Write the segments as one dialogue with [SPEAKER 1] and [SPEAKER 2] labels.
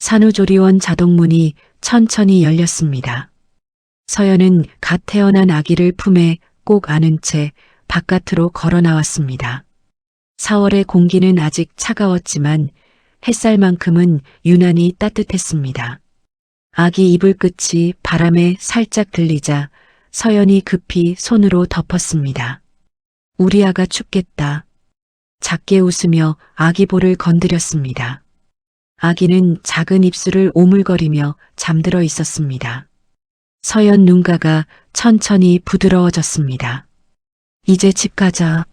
[SPEAKER 1] 산후조리원 자동문이 천천히 열렸습니다. 서연은 갓 태어난 아기를 품에 꼭 안은 채 바깥으로 걸어 나왔습니다. 4월의 공기는 아직 차가웠지만 햇살만큼은 유난히 따뜻했습니다. 아기 이불 끝이 바람에 살짝 들리자 서연이 급히 손으로 덮었습니다. 우리 아가 춥겠다. 작게 웃으며 아기 볼을 건드렸습니다. 아기는 작은 입술을 오물거리며 잠들어 있었습니다. 서연 눈가가 천천히 부드러워졌습니다. 이제 집 가자.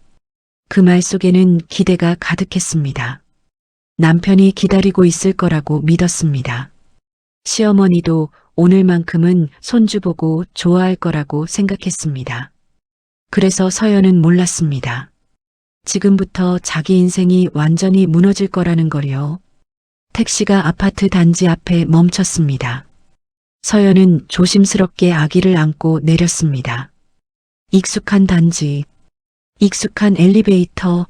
[SPEAKER 1] 그 말 속에는 기대가 가득했습니다. 남편이 기다리고 있을 거라고 믿었습니다. 시어머니도 오늘만큼은 손주 보고 좋아할 거라고 생각했습니다. 그래서 서연은 몰랐습니다. 지금부터 자기 인생이 완전히 무너질 거라는 걸요. 택시가 아파트 단지 앞에 멈췄습니다. 서연은 조심스럽게 아기를 안고 내렸습니다. 익숙한 단지, 익숙한 엘리베이터,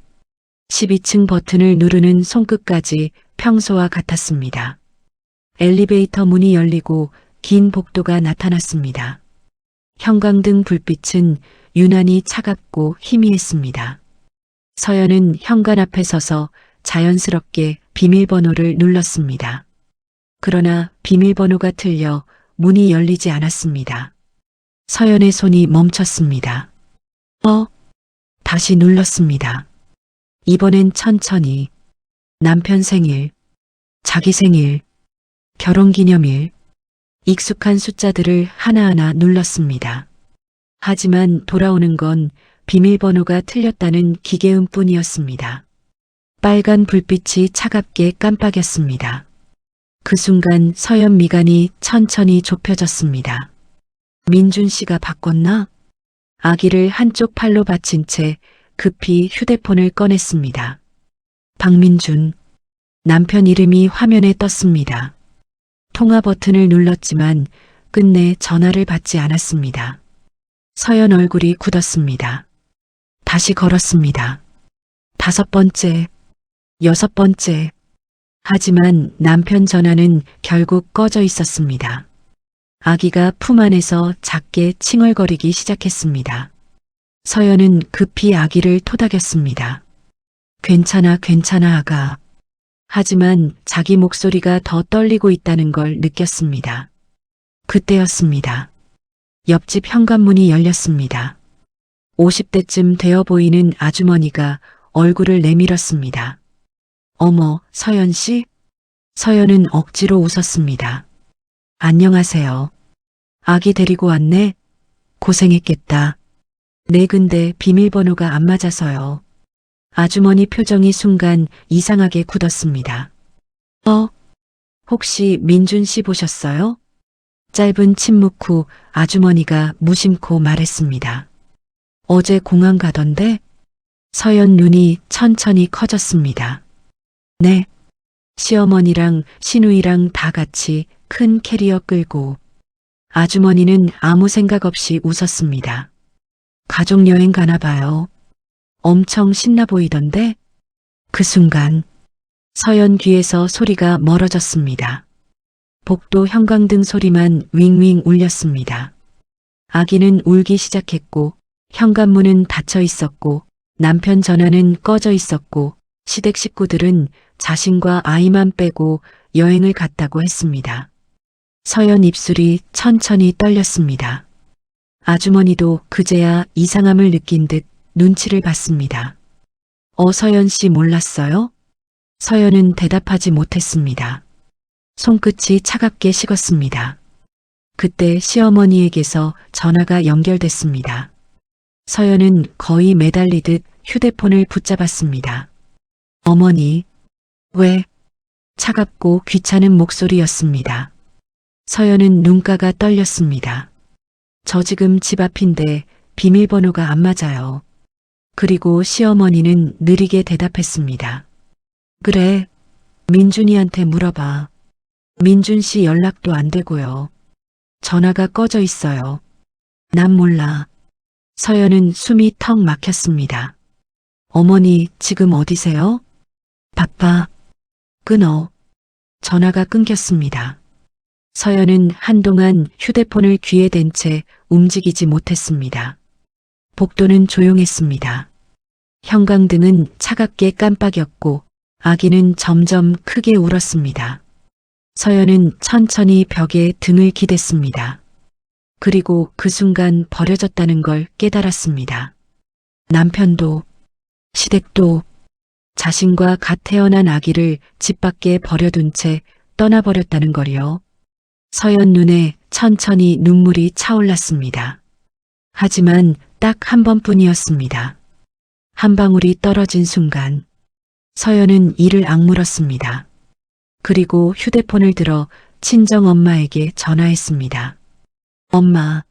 [SPEAKER 1] 12층 버튼을 누르는 손끝까지 평소와 같았습니다. 엘리베이터 문이 열리고 긴 복도가 나타났습니다. 형광등 불빛은 유난히 차갑고 희미했습니다. 서연은 현관 앞에 서서 자연스럽게 비밀번호를 눌렀습니다. 그러나 비밀번호가 틀려 문이 열리지 않았습니다. 서연의 손이 멈췄습니다. 다시 눌렀습니다. 이번엔 천천히 남편 생일, 자기 생일, 결혼기념일, 익숙한 숫자들을 하나하나 눌렀습니다. 하지만 돌아오는 건 비밀번호가 틀렸다는 기계음뿐이었습니다. 빨간 불빛이 차갑게 깜빡였습니다. 그 순간 서연 미간이 천천히 좁혀졌습니다. 민준 씨가 바꿨나? 아기를 한쪽 팔로 받친 채 급히 휴대폰을 꺼냈습니다. 박민준, 남편 이름이 화면에 떴습니다. 통화 버튼을 눌렀지만 끝내 전화를 받지 않았습니다. 서연 얼굴이 굳었습니다. 다시 걸었습니다. 5번째, 6번째. 하지만 남편 전화는 결국 꺼져 있었습니다. 아기가 품 안에서 작게 칭얼거리기 시작했습니다. 서연은 급히 아기를 토닥였습니다. 괜찮아, 괜찮아, 아가. 하지만 자기 목소리가 더 떨리고 있다는 걸 느꼈습니다. 그때였습니다. 옆집 현관문이 열렸습니다. 50대쯤 되어 보이는 아주머니가 얼굴을 내밀었습니다. 어머, 서연 씨? 서연은 억지로 웃었습니다. 안녕하세요. 아기 데리고 왔네? 고생했겠다. 네, 근데 비밀번호가 안 맞아서요. 아주머니 표정이 순간 이상하게 굳었습니다. 혹시 민준 씨 보셨어요? 짧은 침묵 후 아주머니가 무심코 말했습니다. 어제 공항 가던데? 서연 눈이 천천히 커졌습니다. 네. 시어머니랑 시누이랑 다 같이 큰 캐리어 끌고. 아주머니는 아무 생각 없이 웃었습니다. 가족여행 가나 봐요. 엄청 신나 보이던데? 그 순간 서연 귀에서 소리가 멀어졌습니다. 복도 형광등 소리만 윙윙 울렸습니다. 아기는 울기 시작했고 현관문은 닫혀 있었고 남편 전화는 꺼져 있었고 시댁 식구들은 자신과 아이만 빼고 여행을 갔다고 했습니다. 서연 입술이 천천히 떨렸습니다. 아주머니도 그제야 이상함을 느낀 듯 눈치를 봤습니다. 서연 씨 몰랐어요? 서연은 대답하지 못했습니다. 손끝이 차갑게 식었습니다. 그때 시어머니에게서 전화가 연결됐습니다. 서연은 거의 매달리듯 휴대폰을 붙잡았습니다. 어머니, 왜? 차갑고 귀찮은 목소리였습니다. 서연은 눈가가 떨렸습니다. 저 지금 집 앞인데 비밀번호가 안 맞아요. 그리고 시어머니는 느리게 대답했습니다. 그래, 민준이한테 물어봐. 민준 씨 연락도 안 되고요. 전화가 꺼져 있어요. 난 몰라. 서연은 숨이 턱 막혔습니다. 어머니 지금 어디세요? 바빠. 끊어. 전화가 끊겼습니다. 서연은 한동안 휴대폰을 귀에 댄 채 움직이지 못했습니다. 복도는 조용했습니다. 형광등은 차갑게 깜빡였고 아기는 점점 크게 울었습니다. 서연은 천천히 벽에 등을 기댔습니다. 그리고 그 순간 버려졌다는 걸 깨달았습니다. 남편도, 시댁도, 자신과 갓 태어난 아기를 집 밖에 버려둔 채 떠나버렸다는 걸요. 서연 눈에 천천히 눈물이 차올랐습니다. 하지만 딱 한 번뿐이었습니다. 한 방울이 떨어진 순간 서연은 이를 악물었습니다. 그리고 휴대폰을 들어 친정엄마에게 전화했습니다. 엄마,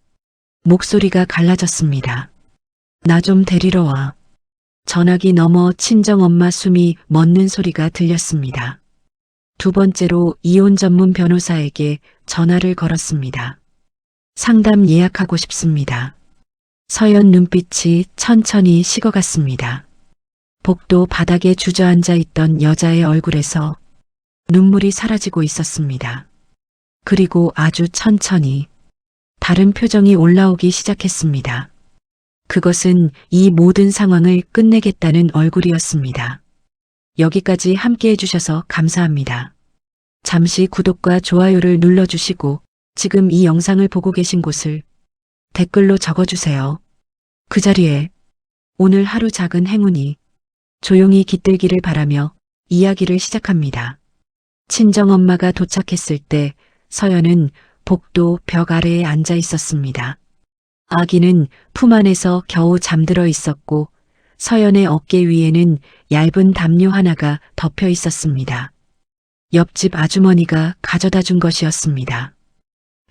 [SPEAKER 1] 목소리가 갈라졌습니다. 나 좀 데리러 와. 전화기 너머 친정엄마 숨이 멎는 소리가 들렸습니다. 두 번째로 이혼 전문 변호사에게 전화를 걸었습니다. 상담 예약하고 싶습니다. 서연 눈빛이 천천히 식어갔습니다. 복도 바닥에 주저앉아 있던 여자의 얼굴에서 눈물이 사라지고 있었습니다. 그리고 아주 천천히 다른 표정이 올라오기 시작했습니다. 그것은 이 모든 상황을 끝내겠다는 얼굴이었습니다. 여기까지 함께 해주셔서 감사합니다. 잠시 구독과 좋아요를 눌러주시고 지금 이 영상을 보고 계신 곳을 댓글로 적어주세요. 그 자리에 오늘 하루 작은 행운이 조용히 깃들기를 바라며 이야기를 시작합니다. 친정엄마가 도착했을 때 서연은 복도 벽 아래에 앉아 있었습니다. 아기는 품 안에서 겨우 잠들어 있었고 서연의 어깨 위에는 얇은 담요 하나가 덮여 있었습니다. 옆집 아주머니가 가져다 준 것이었습니다.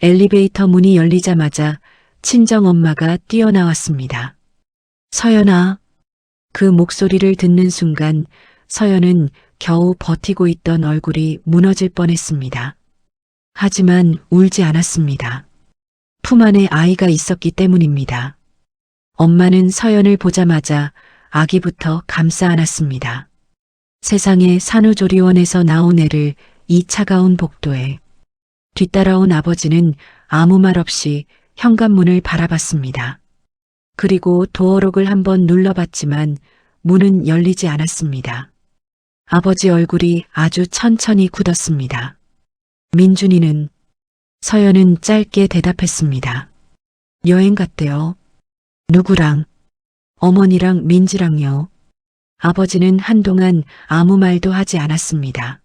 [SPEAKER 1] 엘리베이터 문이 열리자마자 친정엄마가 뛰어나왔습니다. 서연아. 그 목소리를 듣는 순간 서연은 겨우 버티고 있던 얼굴이 무너질 뻔했습니다. 하지만 울지 않았습니다. 품 안에 아이가 있었기 때문입니다. 엄마는 서연을 보자마자 아기부터 감싸 안았습니다. 세상에 산후조리원에서 나온 애를 이 차가운 복도에 뒤따라온 아버지는 아무 말 없이 현관문을 바라봤습니다. 그리고 도어록을 한번 눌러봤지만 문은 열리지 않았습니다. 아버지 얼굴이 아주 천천히 굳었습니다. 민준이는? 서연은 짧게 대답했습니다. 여행 갔대요. 누구랑? 어머니랑 민지랑요. 아버지는 한동안 아무 말도 하지 않았습니다.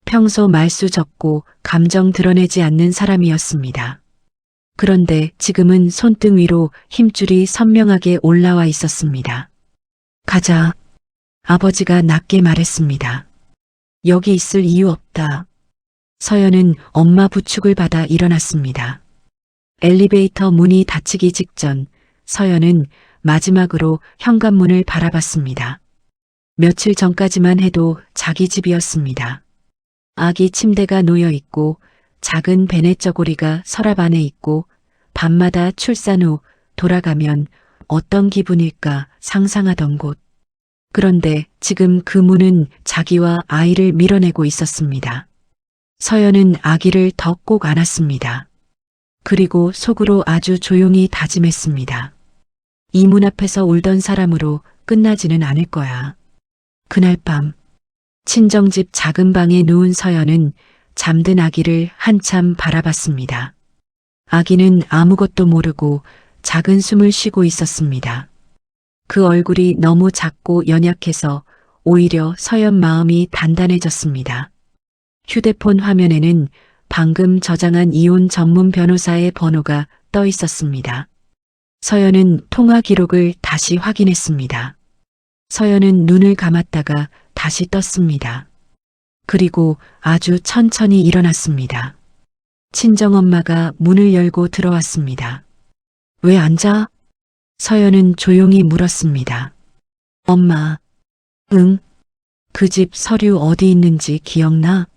[SPEAKER 1] 평소 말수 적고 감정 드러내지 않는 사람이었습니다. 그런데 지금은 손등 위로 힘줄이 선명하게 올라와 있었습니다. 가자. 아버지가 낮게 말했습니다. 여기 있을 이유 없다. 서연은 엄마 부축을 받아 일어났습니다. 엘리베이터 문이 닫히기 직전 서연은 마지막으로 현관문을 바라봤습니다. 며칠 전까지만 해도 자기 집이었습니다. 아기 침대가 놓여 있고 작은 베네 저고리가 서랍 안에 있고 밤마다 출산 후 돌아가면 어떤 기분일까 상상하던 곳. 그런데 지금 그 문은 자기와 아이를 밀어내고 있었습니다. 서연은 아기를 더 꼭 안았습니다. 그리고 속으로 아주 조용히 다짐했습니다. 이 문 앞에서 울던 사람으로 끝나지는 않을 거야. 그날 밤 친정집 작은 방에 누운 서연은 잠든 아기를 한참 바라봤습니다. 아기는 아무것도 모르고 작은 숨을 쉬고 있었습니다. 그 얼굴이 너무 작고 연약해서 오히려 서연 마음이 단단해졌습니다. 휴대폰 화면에는 방금 저장한 이혼 전문 변호사의 번호가 떠 있었습니다. 서연은 통화 기록을 다시 확인했습니다. 서연은 눈을 감았다가 다시 떴습니다. 그리고 아주 천천히 일어났습니다. 친정엄마가 문을 열고 들어왔습니다. 왜 앉아? 서연은 조용히 물었습니다. 엄마, 응? 그 집 서류 어디 있는지 기억나?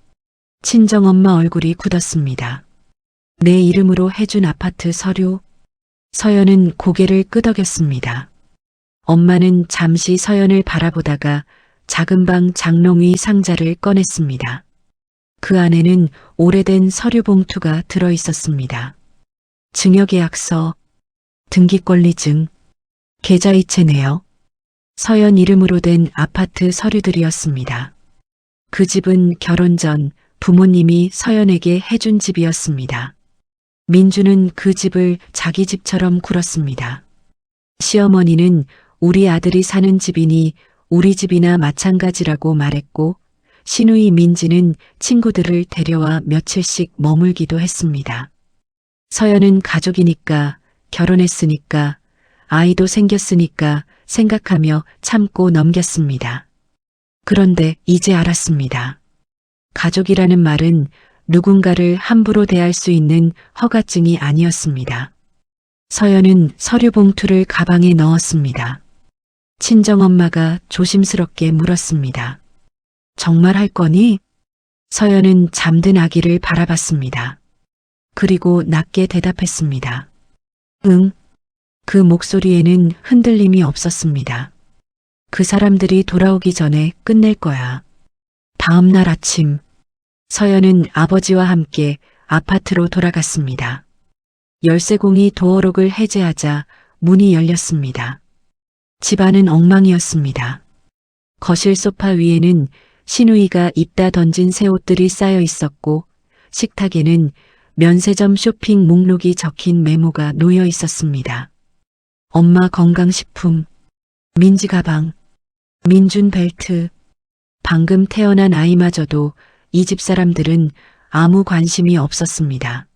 [SPEAKER 1] 친정엄마 얼굴이 굳었습니다. 내 이름으로 해준 아파트 서류? 서연은 고개를 끄덕였습니다. 엄마는 잠시 서연을 바라보다가 작은 방 장롱 위 상자를 꺼냈습니다. 그 안에는 오래된 서류 봉투가 들어 있었습니다. 증여계약서, 등기권리증, 계좌이체 내역, 서연 이름으로 된 아파트 서류들이었습니다. 그 집은 결혼 전 부모님이 서연에게 해준 집이었습니다. 민주는 그 집을 자기 집처럼 굴었습니다. 시어머니는 우리 아들이 사는 집이니 우리 집이나 마찬가지라고 말했고, 시누이 민지는 친구들을 데려와 며칠씩 머물기도 했습니다. 서연은 가족이니까, 결혼했으니까, 아이도 생겼으니까 생각하며 참고 넘겼습니다. 그런데 이제 알았습니다. 가족이라는 말은 누군가를 함부로 대할 수 있는 허가증이 아니었습니다. 서연은 서류 봉투를 가방에 넣었습니다. 친정엄마가 조심스럽게 물었습니다. 정말 할 거니? 서연은 잠든 아기를 바라봤습니다. 그리고 낮게 대답했습니다. 응. 그 목소리에는 흔들림이 없었습니다. 그 사람들이 돌아오기 전에 끝낼 거야. 다음 날 아침, 서연은 아버지와 함께 아파트로 돌아갔습니다. 열쇠공이 도어록을 해제하자 문이 열렸습니다. 집안은 엉망이었습니다. 거실 소파 위에는 시누이가 입다 던진 새 옷들이 쌓여 있었고, 식탁에는 면세점 쇼핑 목록이 적힌 메모가 놓여 있었습니다. 엄마 건강식품, 민지 가방, 민준 벨트, 방금 태어난 아이마저도 이 집 사람들은 아무 관심이 없었습니다.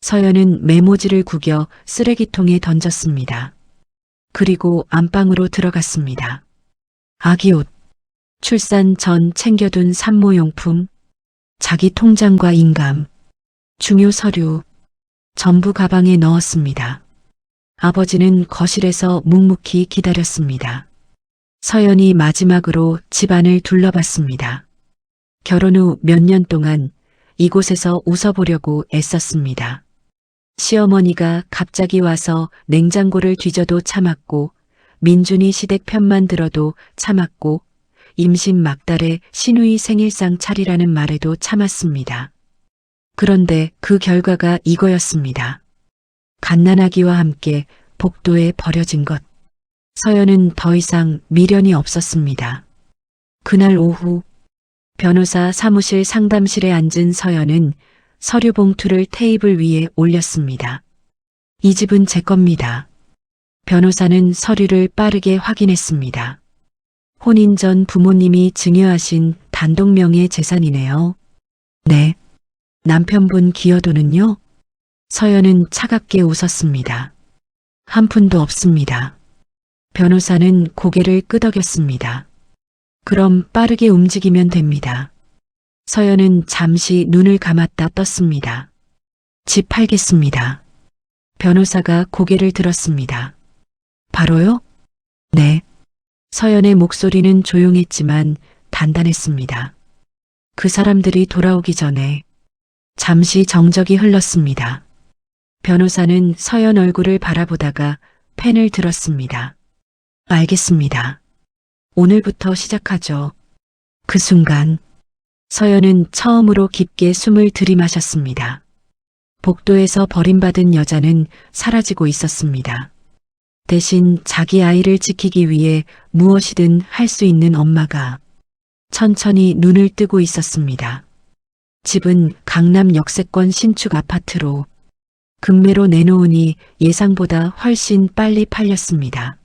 [SPEAKER 1] 서연은 메모지를 구겨 쓰레기통에 던졌습니다. 그리고 안방으로 들어갔습니다. 아기 옷, 출산 전 챙겨둔 산모용품, 자기 통장과 인감, 중요 서류, 전부 가방에 넣었습니다. 아버지는 거실에서 묵묵히 기다렸습니다. 서연이 마지막으로 집안을 둘러봤습니다. 결혼 후 몇 년 동안 이곳에서 웃어보려고 애썼습니다. 시어머니가 갑자기 와서 냉장고를 뒤져도 참았고, 민준이 시댁 편만 들어도 참았고, 임신 막달에 시누이 생일상 차리라는 말에도 참았습니다. 그런데 그 결과가 이거였습니다. 갓난아기와 함께 복도에 버려진 것. 서연은 더 이상 미련이 없었습니다. 그날 오후, 변호사 사무실 상담실에 앉은 서연은 서류 봉투를 테이블 위에 올렸습니다. 이 집은 제 겁니다. 변호사는 서류를 빠르게 확인했습니다. 혼인 전 부모님이 증여하신 단독명의 재산이네요. 네. 남편분 기여도는요? 서연은 차갑게 웃었습니다. 한 푼도 없습니다. 변호사는 고개를 끄덕였습니다. 그럼 빠르게 움직이면 됩니다. 서연은 잠시 눈을 감았다 떴습니다. 집 팔겠습니다. 변호사가 고개를 들었습니다. 바로요? 네. 서연의 목소리는 조용했지만 단단했습니다. 그 사람들이 돌아오기 전에. 잠시 정적이 흘렀습니다. 변호사는 서연 얼굴을 바라보다가 펜을 들었습니다. 알겠습니다. 오늘부터 시작하죠. 그 순간 서연은 처음으로 깊게 숨을 들이마셨습니다. 복도에서 버림받은 여자는 사라지고 있었습니다. 대신 자기 아이를 지키기 위해 무엇이든 할 수 있는 엄마가 천천히 눈을 뜨고 있었습니다. 집은 강남 역세권 신축 아파트로 금매로 내놓으니 예상보다 훨씬 빨리 팔렸습니다.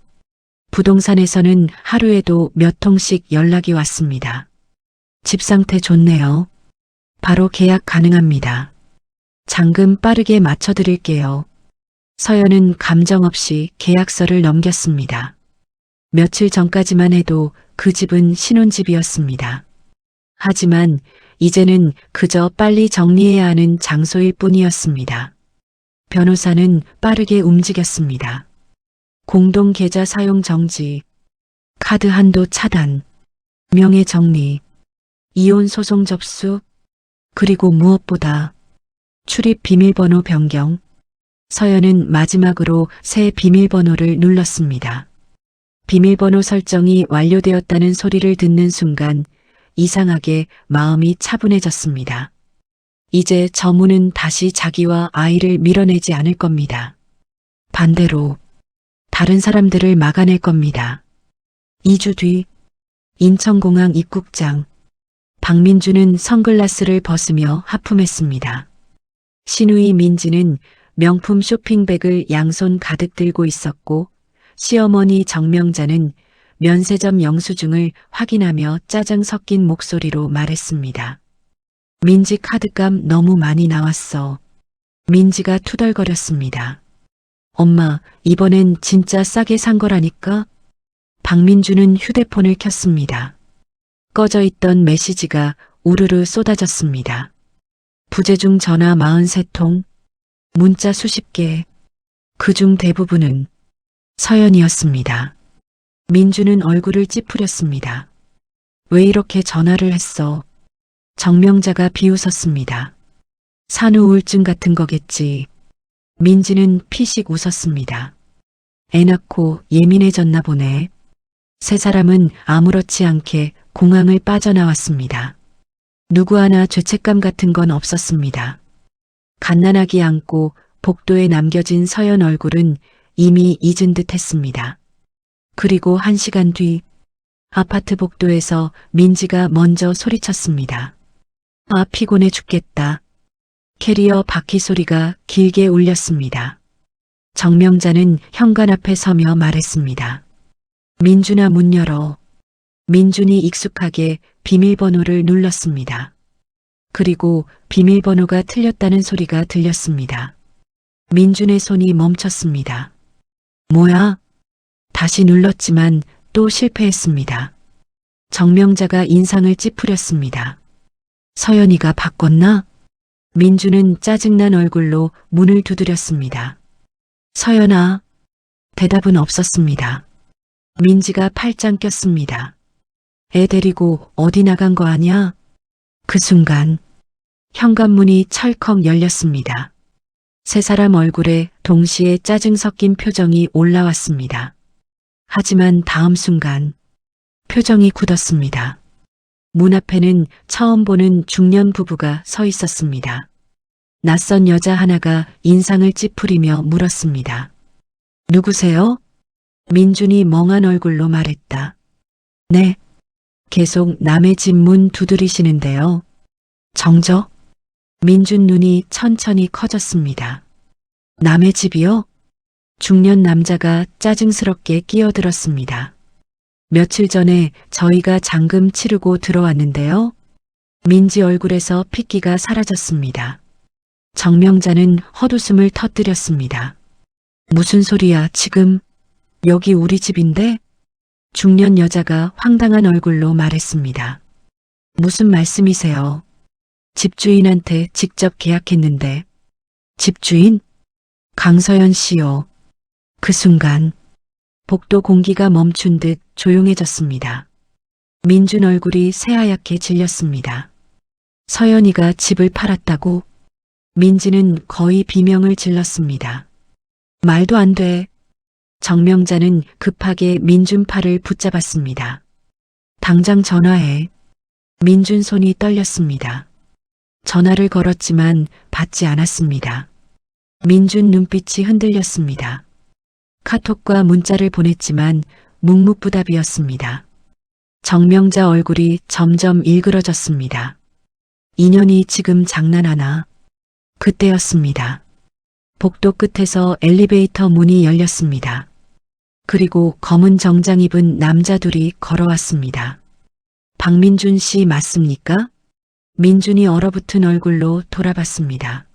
[SPEAKER 1] 부동산에서는 하루에도 몇 통씩 연락이 왔습니다. 집 상태 좋네요. 바로 계약 가능합니다. 잔금 빠르게 맞춰드릴게요. 서연은 감정 없이 계약서를 넘겼습니다. 며칠 전까지만 해도 그 집은 신혼집이었습니다. 하지만 이제는 그저 빨리 정리해야 하는 장소일 뿐이었습니다. 변호사는 빠르게 움직였습니다. 공동 계좌 사용 정지, 카드 한도 차단, 명예 정리, 이혼 소송 접수, 그리고 무엇보다 출입 비밀번호 변경. 서연은 마지막으로 새 비밀번호를 눌렀습니다. 비밀번호 설정이 완료되었다는 소리를 듣는 순간 이상하게 마음이 차분해졌습니다. 이제 저문은 다시 자기와 아이를 밀어내지 않을 겁니다. 반대로 다른 사람들을 막아낼 겁니다. 2주 뒤 인천공항 입국장. 박민주는 선글라스를 벗으며 하품했습니다. 시누이 민지는 명품 쇼핑백을 양손 가득 들고 있었고 시어머니 정명자는 면세점 영수증을 확인하며 짜증 섞인 목소리로 말했습니다. 민지 카드값 너무 많이 나왔어. 민지가 투덜거렸습니다. 엄마, 이번엔 진짜 싸게 산 거라니까? 박민주는 휴대폰을 켰습니다. 꺼져 있던 메시지가 우르르 쏟아졌습니다. 부재중 전화 43통, 문자 수십 개, 그중 대부분은 서연이었습니다. 민주는 얼굴을 찌푸렸습니다. 왜 이렇게 전화를 했어? 정명자가 비웃었습니다. 산후 우울증 같은 거겠지. 민지는 피식 웃었습니다. 애 낳고 예민해졌나 보네. 세 사람은 아무렇지 않게 공항을 빠져나왔습니다. 누구 하나 죄책감 같은 건 없었습니다. 갓난아기 안고 복도에 남겨진 서연 얼굴은 이미 잊은 듯 했습니다. 그리고 1시간 뒤 아파트 복도에서 민지가 먼저 소리쳤습니다. 아, 피곤해 죽겠다. 캐리어 바퀴 소리가 길게 울렸습니다. 정명자는 현관 앞에 서며 말했습니다. 민준아, 문 열어. 민준이 익숙하게 비밀번호를 눌렀습니다. 그리고 비밀번호가 틀렸다는 소리가 들렸습니다. 민준의 손이 멈췄습니다. 뭐야? 다시 눌렀지만 또 실패했습니다. 정명자가 인상을 찌푸렸습니다. 서연이가 바꿨나? 민주는 짜증난 얼굴로 문을 두드렸습니다. 서연아. 대답은 없었습니다. 민지가 팔짱 꼈습니다. 애 데리고 어디 나간 거 아냐? 그 순간 현관문이 철컥 열렸습니다. 세 사람 얼굴에 동시에 짜증 섞인 표정이 올라왔습니다. 하지만 다음 순간 표정이 굳었습니다. 문 앞에는 처음 보는 중년 부부가 서 있었습니다. 낯선 여자 하나가 인상을 찌푸리며 물었습니다. 누구세요? 민준이 멍한 얼굴로 말했다. 네. 계속 남의 집 문 두드리시는데요. 정적? 민준 눈이 천천히 커졌습니다. 남의 집이요? 중년 남자가 짜증스럽게 끼어들었습니다. 며칠 전에 저희가 잔금 치르고 들어왔는데요. 민지 얼굴에서 핏기가 사라졌습니다. 정명자는 헛웃음을 터뜨렸습니다. 무슨 소리야, 지금? 여기 우리 집인데? 중년 여자가 황당한 얼굴로 말했습니다. 무슨 말씀이세요? 집주인한테 직접 계약했는데. 집주인? 강서연 씨요. 그 순간 복도 공기가 멈춘 듯 조용해졌습니다. 민준 얼굴이 새하얗게 질렸습니다. 서연이가 집을 팔았다고? 민지는 거의 비명을 질렀습니다. 말도 안 돼. 정명자는 급하게 민준 팔을 붙잡았습니다. 당장 전화해. 민준 손이 떨렸습니다. 전화를 걸었지만 받지 않았습니다. 민준 눈빛이 흔들렸습니다. 카톡과 문자를 보냈지만 묵묵부답이었습니다. 정명자 얼굴이 점점 일그러졌습니다. 인연이 지금 장난하나? 그때였습니다. 복도 끝에서 엘리베이터 문이 열렸습니다. 그리고 검은 정장 입은 남자 둘이 걸어왔습니다. 박민준 씨 맞습니까? 민준이 얼어붙은 얼굴로 돌아봤습니다.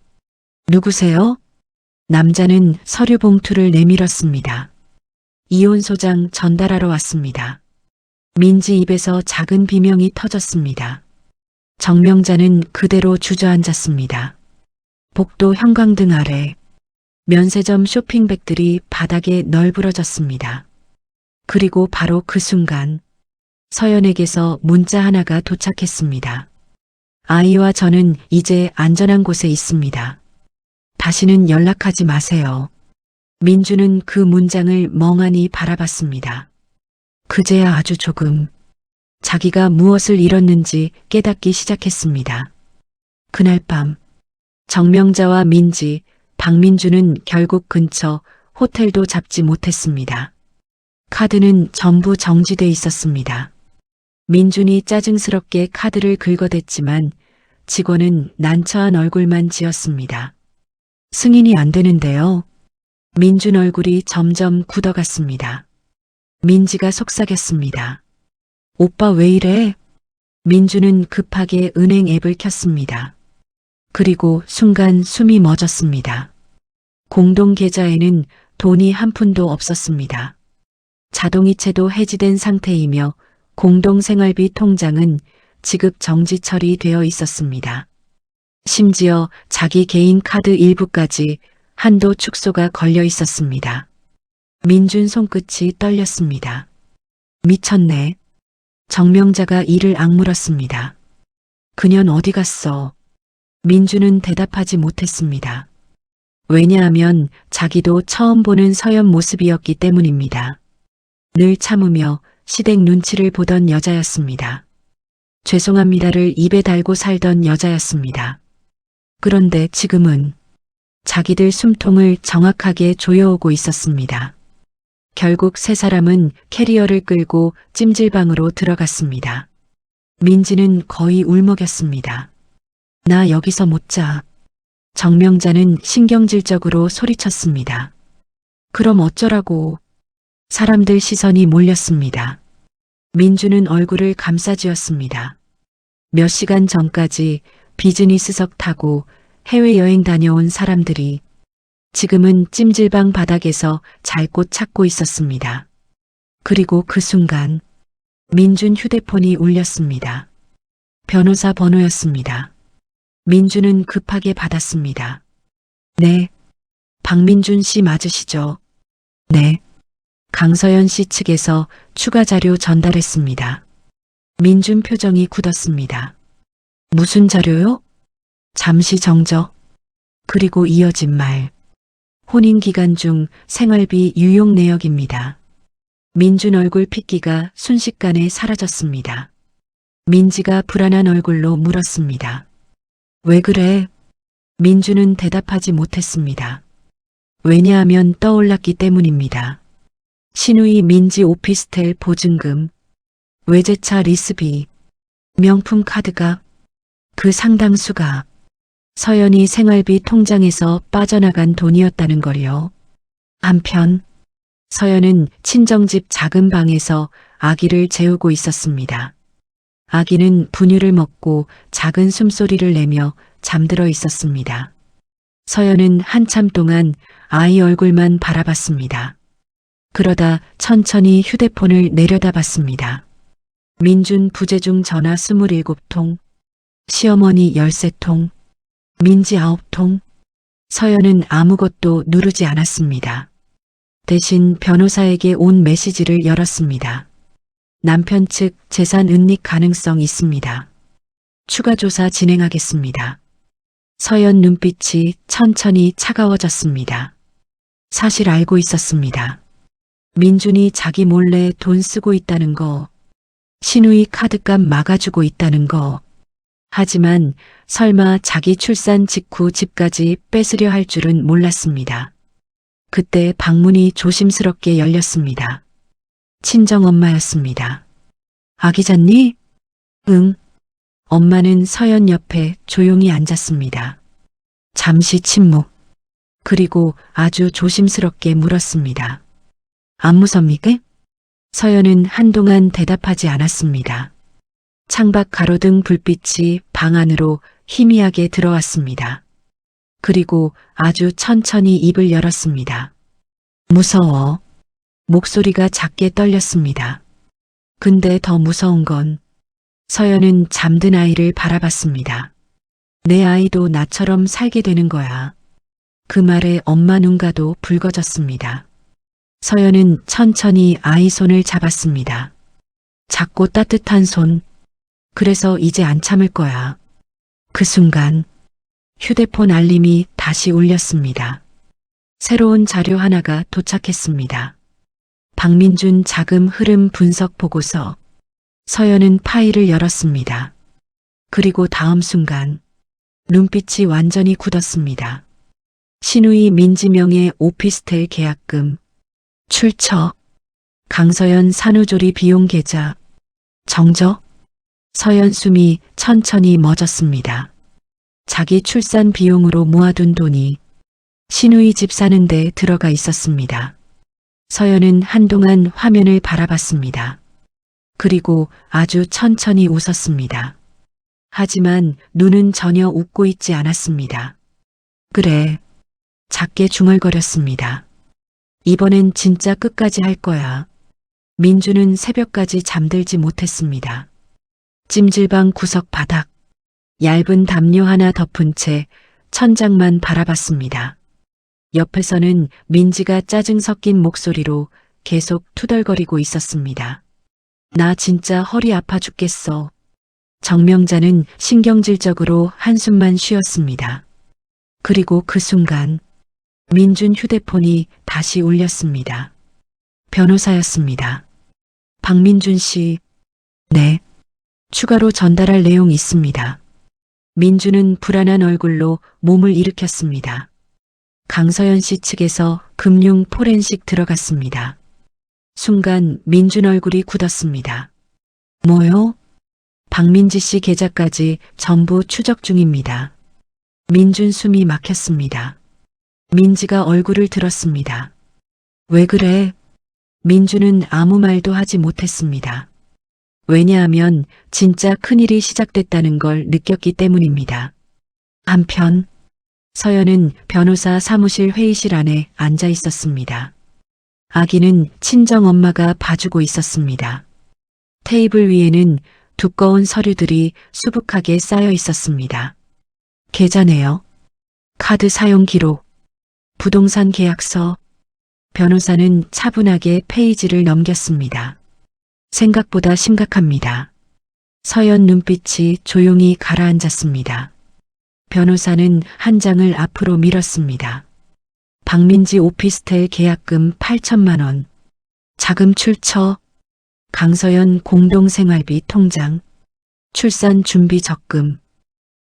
[SPEAKER 1] 누구세요? 남자는 서류 봉투를 내밀었습니다. 이혼 소장 전달하러 왔습니다. 민지 입에서 작은 비명이 터졌습니다. 정명자는 그대로 주저앉았습니다. 복도 형광등 아래 면세점 쇼핑백들이 바닥에 널브러졌습니다. 그리고 바로 그 순간 서연에게서 문자 하나가 도착했습니다. 아이와 저는 이제 안전한 곳에 있습니다. 다시는 연락하지 마세요. 민주는 그 문장을 멍하니 바라봤습니다. 그제야 아주 조금 자기가 무엇을 잃었는지 깨닫기 시작했습니다. 그날 밤 정명자와 민지, 박민주는 결국 근처 호텔도 잡지 못했습니다. 카드는 전부 정지돼 있었습니다. 민준이 짜증스럽게 카드를 긁어댔지만 직원은 난처한 얼굴만 지었습니다. 승인이 안 되는데요. 민준 얼굴이 점점 굳어갔습니다. 민지가 속삭였습니다. 오빠 왜 이래? 민준은 급하게 은행 앱을 켰습니다. 그리고 순간 숨이 멎었습니다. 공동 계좌에는 돈이 한 푼도 없었습니다. 자동이체도 해지된 상태이며 공동생활비 통장은 지급 정지 처리되어 있었습니다. 심지어 자기 개인 카드 일부까지 한도 축소가 걸려 있었습니다. 민준 손끝이 떨렸습니다. 미쳤네. 정명자가 이를 악물었습니다. 그년 어디 갔어? 민준은 대답하지 못했습니다. 왜냐하면 자기도 처음 보는 서연 모습이었기 때문입니다. 늘 참으며 시댁 눈치를 보던 여자였습니다. 죄송합니다를 입에 달고 살던 여자였습니다. 그런데 지금은 자기들 숨통을 정확하게 조여오고 있었습니다. 결국 세 사람은 캐리어를 끌고 찜질방으로 들어갔습니다. 민지는 거의 울먹였습니다. 나 여기서 못 자. 정명자는 신경질적으로 소리쳤습니다. 그럼 어쩌라고. 사람들 시선이 몰렸습니다. 민주는 얼굴을 감싸쥐었습니다. 몇 시간 전까지 비즈니스석 타고 해외여행 다녀온 사람들이 지금은 찜질방 바닥에서 잘 곳 찾고 있었습니다. 그리고 그 순간 민준 휴대폰이 울렸습니다. 변호사 번호였습니다. 민준은 급하게 받았습니다. 네. 박민준 씨 맞으시죠? 네. 강서연 씨 측에서 추가 자료 전달했습니다. 민준 표정이 굳었습니다. 무슨 자료요? 잠시 정적. 그리고 이어진 말. 혼인 기간 중 생활비 유용 내역입니다. 민준 얼굴 핏기가 순식간에 사라졌습니다. 민지가 불안한 얼굴로 물었습니다. 왜 그래? 민준은 대답하지 못했습니다. 왜냐하면 떠올랐기 때문입니다. 신우이 민지 오피스텔 보증금, 외제차 리스비, 명품 카드가 그 상당수가 서연이 생활비 통장에서 빠져나간 돈이었다는 걸요. 한편 서연은 친정집 작은 방에서 아기를 재우고 있었습니다. 아기는 분유를 먹고 작은 숨소리를 내며 잠들어 있었습니다. 서연은 한참 동안 아이 얼굴만 바라봤습니다. 그러다 천천히 휴대폰을 내려다봤습니다. 민준 부재중 전화 27통, 시어머니 13통, 민지 9통, 서연은 아무것도 누르지 않았습니다. 대신 변호사에게 온 메시지를 열었습니다. 남편 측 재산 은닉 가능성 있습니다. 추가 조사 진행하겠습니다. 서연 눈빛이 천천히 차가워졌습니다. 사실 알고 있었습니다. 민준이 자기 몰래 돈 쓰고 있다는 거, 신우이 카드값 막아주고 있다는 거. 하지만 설마 자기 출산 직후 집까지 뺏으려 할 줄은 몰랐습니다. 그때 방문이 조심스럽게 열렸습니다. 친정엄마였습니다. 아기 잤니? 응. 엄마는 서연 옆에 조용히 앉았습니다. 잠시 침묵. 그리고 아주 조심스럽게 물었습니다. 안 무섭니까? 서연은 한동안 대답하지 않았습니다. 창밖 가로등 불빛이 방 안으로 희미하게 들어왔습니다. 그리고 아주 천천히 입을 열었습니다. 무서워. 목소리가 작게 떨렸습니다. 근데 더 무서운 건 서연은 잠든 아이를 바라봤습니다. 내 아이도 나처럼 살게 되는 거야. 그 말에 엄마 눈가도 붉어졌습니다. 서연은 천천히 아이 손을 잡았습니다. 작고 따뜻한 손. 그래서 이제 안 참을 거야. 그 순간 휴대폰 알림이 다시 울렸습니다. 새로운 자료 하나가 도착했습니다. 박민준 자금 흐름 분석 보고서. 서연은 파일을 열었습니다. 그리고 다음 순간 눈빛이 완전히 굳었습니다. 신우이 민지명의 오피스텔 계약금, 출처, 강서연 산후조리 비용 계좌, 정적. 서연 숨이 천천히 멎었습니다. 자기 출산 비용으로 모아둔 돈이 신우이 집 사는데 들어가 있었습니다. 서연은 한동안 화면을 바라봤습니다. 그리고 아주 천천히 웃었습니다. 하지만 눈은 전혀 웃고 있지 않았습니다. 그래, 작게 중얼거렸습니다. 이번엔 진짜 끝까지 할 거야. 민주는 새벽까지 잠들지 못했습니다. 찜질방 구석 바닥, 얇은 담요 하나 덮은 채 천장만 바라봤습니다. 옆에서는 민지가 짜증 섞인 목소리로 계속 투덜거리고 있었습니다. 나 진짜 허리 아파 죽겠어. 정명자는 신경질적으로 한숨만 쉬었습니다. 그리고 그 순간 민준 휴대폰이 다시 울렸습니다. 변호사였습니다. 박민준 씨, 네. 추가로 전달할 내용 있습니다. 민주는 불안한 얼굴로 몸을 일으켰습니다. 강서연 씨 측에서 금융 포렌식 들어갔습니다. 순간 민준 얼굴이 굳었습니다. 뭐요? 박민지 씨 계좌까지 전부 추적 중입니다. 민준 숨이 막혔습니다. 민지가 얼굴을 들었습니다. 왜 그래? 민주는 아무 말도 하지 못했습니다. 왜냐하면 진짜 큰일이 시작됐다는 걸 느꼈기 때문입니다. 한편 서연은 변호사 사무실 회의실 안에 앉아 있었습니다. 아기는 친정엄마가 봐주고 있었습니다. 테이블 위에는 두꺼운 서류들이 수북하게 쌓여 있었습니다. 계좌네요. 카드 사용 기록, 부동산 계약서. 변호사는 차분하게 페이지를 넘겼습니다. 생각보다 심각합니다. 서연 눈빛이 조용히 가라앉았습니다. 변호사는 한 장을 앞으로 밀었습니다. 박민지 오피스텔 계약금 8천만 원, 자금 출처, 강서연 공동생활비 통장, 출산 준비 적금,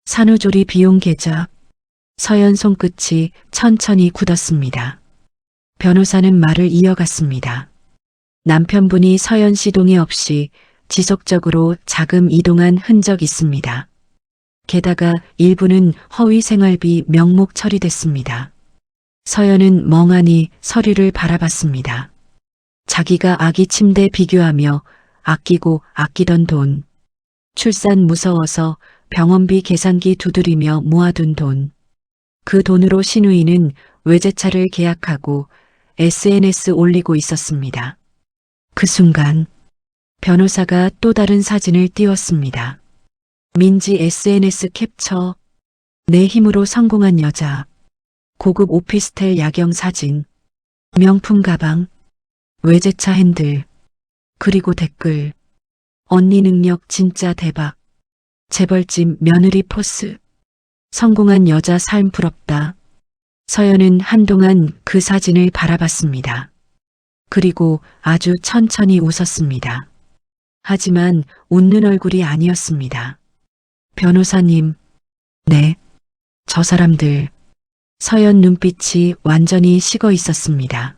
[SPEAKER 1] 산후조리 비용 계좌. 서연 손끝이 천천히 굳었습니다. 변호사는 말을 이어갔습니다. 남편분이 서연 씨 동의 없이 지속적으로 자금 이동한 흔적 있습니다. 게다가 일부는 허위 생활비 명목 처리됐습니다. 서연은 멍하니 서류를 바라봤습니다. 자기가 아기 침대 비교하며 아끼고 아끼던 돈, 출산 무서워서 병원비 계산기 두드리며 모아둔 돈, 그 돈으로 신우이는 외제차를 계약하고 SNS 올리고 있었습니다. 그 순간 변호사가 또 다른 사진을 띄웠습니다. 민지 SNS 캡처, 내 힘으로 성공한 여자, 고급 오피스텔 야경 사진, 명품 가방, 외제차 핸들, 그리고 댓글, 언니 능력 진짜 대박, 재벌집 며느리 포스, 성공한 여자 삶 부럽다. 서연은 한동안 그 사진을 바라봤습니다. 그리고 아주 천천히 웃었습니다. 하지만 웃는 얼굴이 아니었습니다. 변호사님, 네, 저 사람들. 서연 눈빛이 완전히 식어 있었습니다.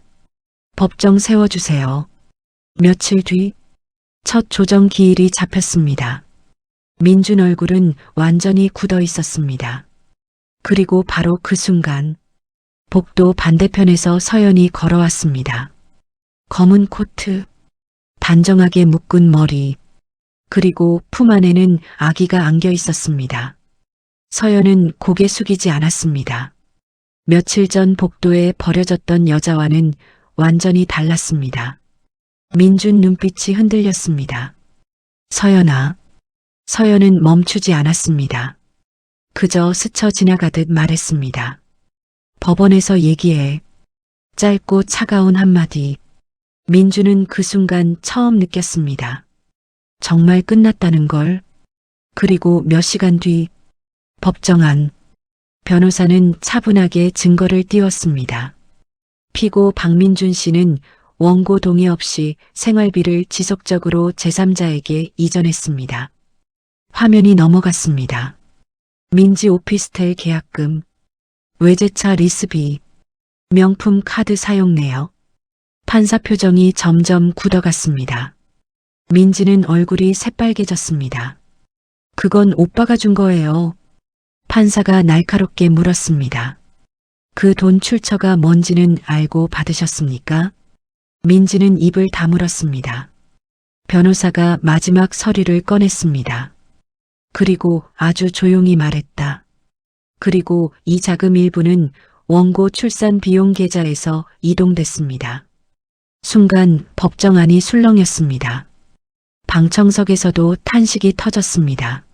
[SPEAKER 1] 법정 세워주세요. 며칠 뒤 첫 조정 기일이 잡혔습니다. 민준 얼굴은 완전히 굳어 있었습니다. 그리고 바로 그 순간 복도 반대편에서 서연이 걸어왔습니다. 검은 코트, 단정하게 묶은 머리, 그리고 품 안에는 아기가 안겨 있었습니다. 서연은 고개 숙이지 않았습니다. 며칠 전 복도에 버려졌던 여자와는 완전히 달랐습니다. 민준 눈빛이 흔들렸습니다. 서연아. 서연은 멈추지 않았습니다. 그저 스쳐 지나가듯 말했습니다. 법원에서 얘기해. 짧고 차가운 한마디. 민주는 그 순간 처음 느꼈습니다. 정말 끝났다는 걸. 그리고 몇 시간 뒤 법정 안. 변호사는 차분하게 증거를 띄웠습니다. 피고 박민준 씨는 원고 동의 없이 생활비를 지속적으로 제3자에게 이전했습니다. 화면이 넘어갔습니다. 민지 오피스텔 계약금, 외제차 리스비, 명품 카드 사용 내역. 판사 표정이 점점 굳어갔습니다. 민지는 얼굴이 새빨개졌습니다. 그건 오빠가 준 거예요. 판사가 날카롭게 물었습니다. 그 돈 출처가 뭔지는 알고 받으셨습니까? 민지는 입을 다물었습니다. 변호사가 마지막 서류를 꺼냈습니다. 그리고 아주 조용히 말했다. 그리고 이 자금 일부는 원고 출산 비용 계좌에서 이동됐습니다. 순간 법정안이 술렁였습니다. 방청석에서도 탄식이 터졌습니다.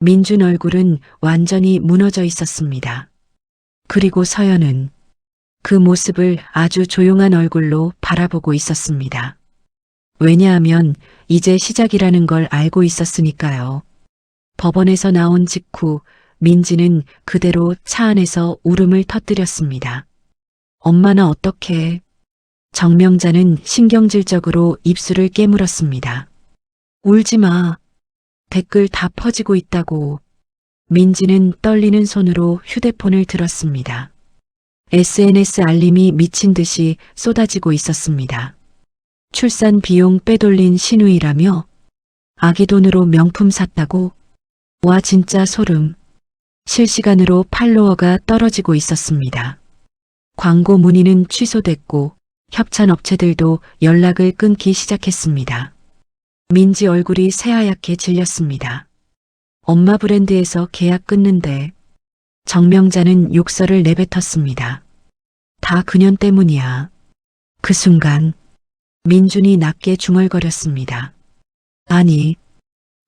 [SPEAKER 1] 민준 얼굴은 완전히 무너져 있었습니다. 그리고 서연은 그 모습을 아주 조용한 얼굴로 바라보고 있었습니다. 왜냐하면 이제 시작이라는 걸 알고 있었으니까요. 법원에서 나온 직후 민지는 그대로 차 안에서 울음을 터뜨렸습니다. 엄마나 어떡해. 정명자는 신경질적으로 입술을 깨물었습니다. 울지 마. 댓글 다 퍼지고 있다고. 민지는 떨리는 손으로 휴대폰을 들었습니다. SNS 알림이 미친 듯이 쏟아지고 있었습니다. 출산 비용 빼돌린 신우이라며? 아기 돈으로 명품 샀다고? 와 진짜 소름. 실시간으로 팔로워가 떨어지고 있었습니다. 광고 문의는 취소됐고 협찬 업체들도 연락을 끊기 시작했습니다. 민지 얼굴이 새하얗게 질렸습니다. 엄마 브랜드에서 계약 끊는데. 정명자는 욕설을 내뱉었습니다. 다 그년 때문이야. 그 순간 민준이 낮게 중얼거렸습니다. 아니,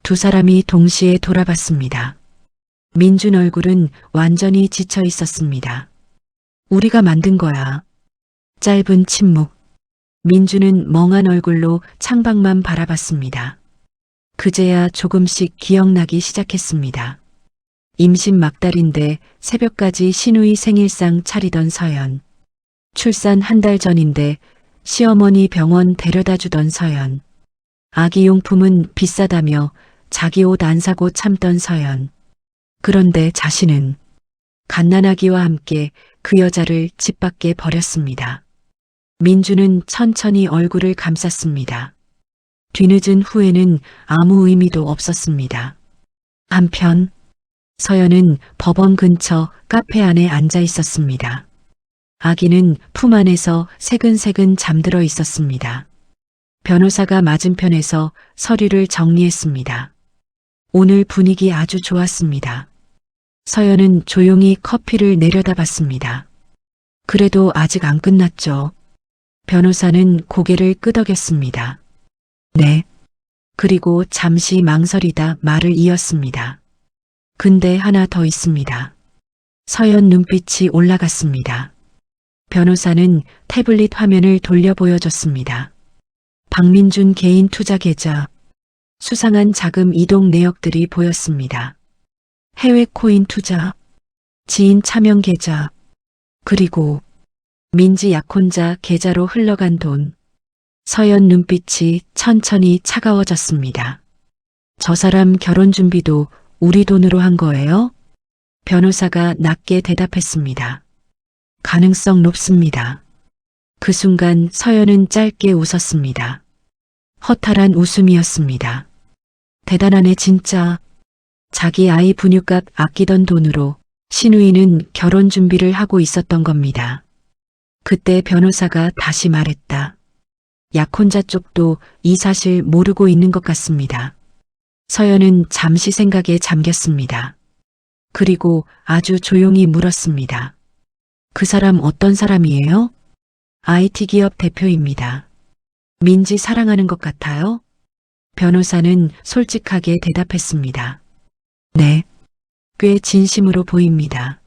[SPEAKER 1] 두 사람이 동시에 돌아봤습니다. 민준 얼굴은 완전히 지쳐 있었습니다. 우리가 만든 거야. 짧은 침묵. 민준은 멍한 얼굴로 창밖만 바라봤습니다. 그제야 조금씩 기억나기 시작했습니다. 임신 막달인데 새벽까지 신우이 생일상 차리던 서연. 출산 한 달 전인데 시어머니 병원 데려다 주던 서연. 아기 용품은 비싸다며 자기 옷 안 사고 참던 서연. 그런데 자신은 갓난아기와 함께 그 여자를 집 밖에 버렸습니다. 민주는 천천히 얼굴을 감쌌습니다. 뒤늦은 후회는 아무 의미도 없었습니다. 한편 서연은 법원 근처 카페 안에 앉아 있었습니다. 아기는 품 안에서 새근새근 잠들어 있었습니다. 변호사가 맞은편에서 서류를 정리했습니다. 오늘 분위기 아주 좋았습니다. 서연은 조용히 커피를 내려다봤습니다. 그래도 아직 안 끝났죠. 변호사는 고개를 끄덕였습니다. 네. 그리고 잠시 망설이다 말을 이었습니다. 근데 하나 더 있습니다. 서연 눈빛이 올라갔습니다. 변호사는 태블릿 화면을 돌려 보여줬습니다. 박민준 개인 투자 계좌, 수상한 자금 이동 내역들이 보였습니다. 해외 코인 투자, 지인 차명 계좌, 그리고 민지 약혼자 계좌로 흘러간 돈. 서연 눈빛이 천천히 차가워졌습니다. 저 사람 결혼 준비도 우리 돈으로 한 거예요? 변호사가 낮게 대답했습니다. 가능성 높습니다. 그 순간 서연은 짧게 웃었습니다. 허탈한 웃음이었습니다. 대단하네 진짜. 자기 아이 분유값 아끼던 돈으로 신우이는 결혼 준비를 하고 있었던 겁니다. 그때 변호사가 다시 말했다. 약혼자 쪽도 이 사실 모르고 있는 것 같습니다. 서연은 잠시 생각에 잠겼습니다. 그리고 아주 조용히 물었습니다. 그 사람 어떤 사람이에요? IT 기업 대표입니다. 민지 사랑하는 것 같아요? 변호사는 솔직하게 대답했습니다. 네, 꽤 진심으로 보입니다.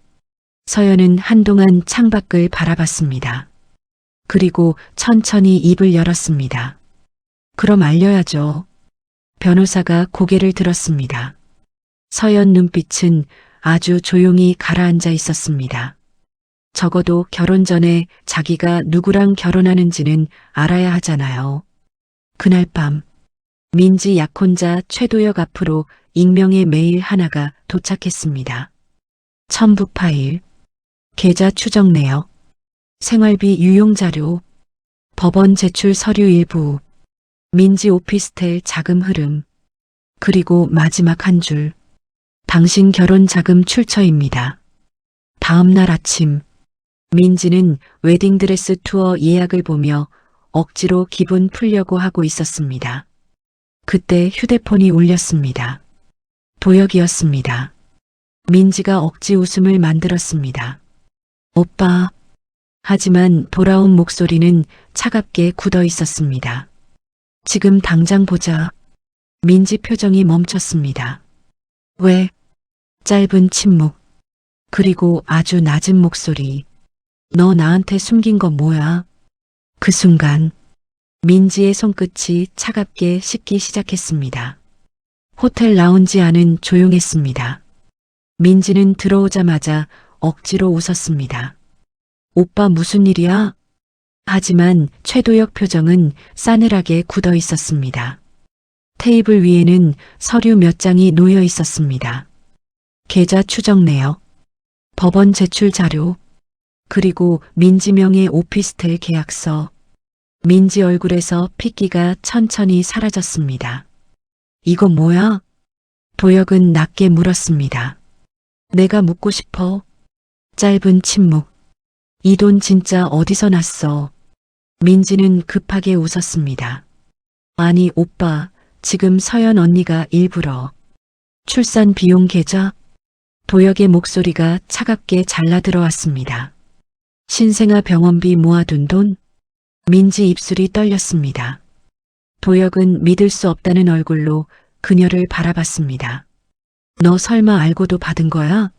[SPEAKER 1] 서연은 한동안 창밖을 바라봤습니다. 그리고 천천히 입을 열었습니다. 그럼 알려야죠. 변호사가 고개를 들었습니다. 서연 눈빛은 아주 조용히 가라앉아 있었습니다. 적어도 결혼 전에 자기가 누구랑 결혼하는지는 알아야 하잖아요. 그날 밤 민지 약혼자 최도혁 앞으로 익명의 메일 하나가 도착했습니다. 첨부 파일, 계좌 추적 내역, 생활비 유용 자료, 법원 제출 서류 일부, 민지 오피스텔 자금 흐름, 그리고 마지막 한 줄, 당신 결혼 자금 출처입니다. 다음 날 아침, 민지는 웨딩드레스 투어 예약을 보며 억지로 기분 풀려고 하고 있었습니다. 그때 휴대폰이 울렸습니다. 도혁이었습니다. 민지가 억지 웃음을 만들었습니다. 오빠. 하지만 돌아온 목소리는 차갑게 굳어 있었습니다. 지금 당장 보자. 민지 표정이 멈췄습니다. 왜? 짧은 침묵. 그리고 아주 낮은 목소리. 너 나한테 숨긴 거 뭐야? 그 순간 민지의 손끝이 차갑게 식기 시작했습니다. 호텔 라운지 안은 조용했습니다. 민지는 들어오자마자 억지로 웃었습니다. 오빠 무슨 일이야? 하지만 최도혁 표정은 싸늘하게 굳어 있었습니다. 테이블 위에는 서류 몇 장이 놓여 있었습니다. 계좌 추적 내역, 법원 제출 자료, 그리고 민지명의 오피스텔 계약서. 민지 얼굴에서 핏기가 천천히 사라졌습니다. 이거 뭐야? 도혁은 낮게 물었습니다. 내가 묻고 싶어. 짧은 침묵. 이 돈 진짜 어디서 났어? 민지는 급하게 웃었습니다. 아니 오빠, 지금 서연 언니가 일부러. 출산 비용 계좌? 도혁의 목소리가 차갑게 잘라 들어왔습니다. 신생아 병원비 모아둔 돈? 민지 입술이 떨렸습니다. 도혁은 믿을 수 없다는 얼굴로 그녀를 바라봤습니다. 너 설마 알고도 받은 거야?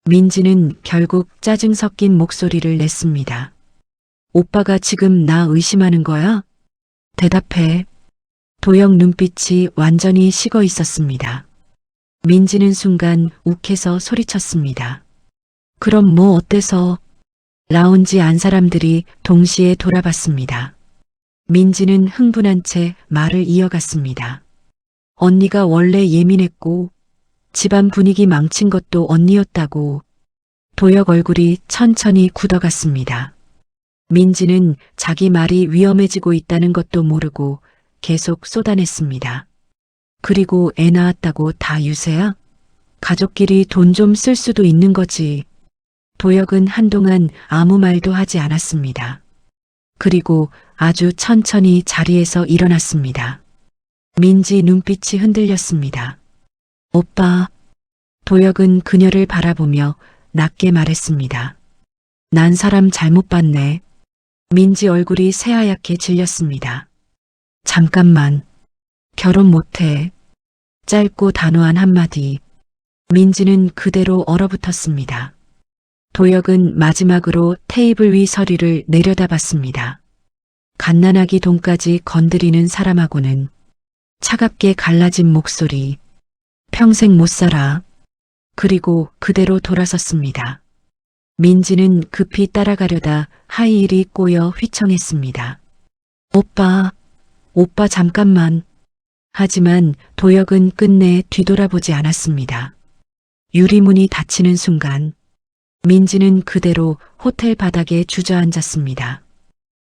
[SPEAKER 1] 민지는 결국 짜증 섞인 목소리를 냈습니다. 오빠가 지금 나 의심하는 거야? 대답해. 도혁 눈빛이 완전히 식어 있었습니다. 민지는 순간 욱해서 소리쳤습니다. 그럼 뭐 어때서? 라운지 안 사람들이 동시에 돌아봤습니다. 민지는 흥분한 채 말을 이어갔습니다. 언니가 원래 예민했고 집안 분위기 망친 것도 언니였다고. 도혁 얼굴이 천천히 굳어갔습니다. 민지는 자기 말이 위험해지고 있다는 것도 모르고 계속 쏟아냈습니다. 그리고 애 낳았다고 다 유세야? 가족끼리 돈 좀 쓸 수도 있는 거지. 도혁은 한동안 아무 말도 하지 않았습니다. 그리고 아주 천천히 자리에서 일어났습니다. 민지 눈빛이 흔들렸습니다. 오빠. 도혁은 그녀를 바라보며 낮게 말했습니다. 난 사람 잘못 봤네. 민지 얼굴이 새하얗게 질렸습니다. 잠깐만. 결혼 못해. 짧고 단호한 한마디. 민지는 그대로 얼어붙었습니다. 도혁은 마지막으로 테이블 위 서류를 내려다봤습니다. 갓난아기 돈까지 건드리는 사람하고는. 차갑게 갈라진 목소리. 평생 못 살아. 그리고 그대로 돌아섰습니다. 민지는 급히 따라가려다 하이힐이 꼬여 휘청했습니다. 오빠, 오빠 잠깐만. 하지만 도혁은 끝내 뒤돌아보지 않았습니다. 유리문이 닫히는 순간 민지는 그대로 호텔 바닥에 주저앉았습니다.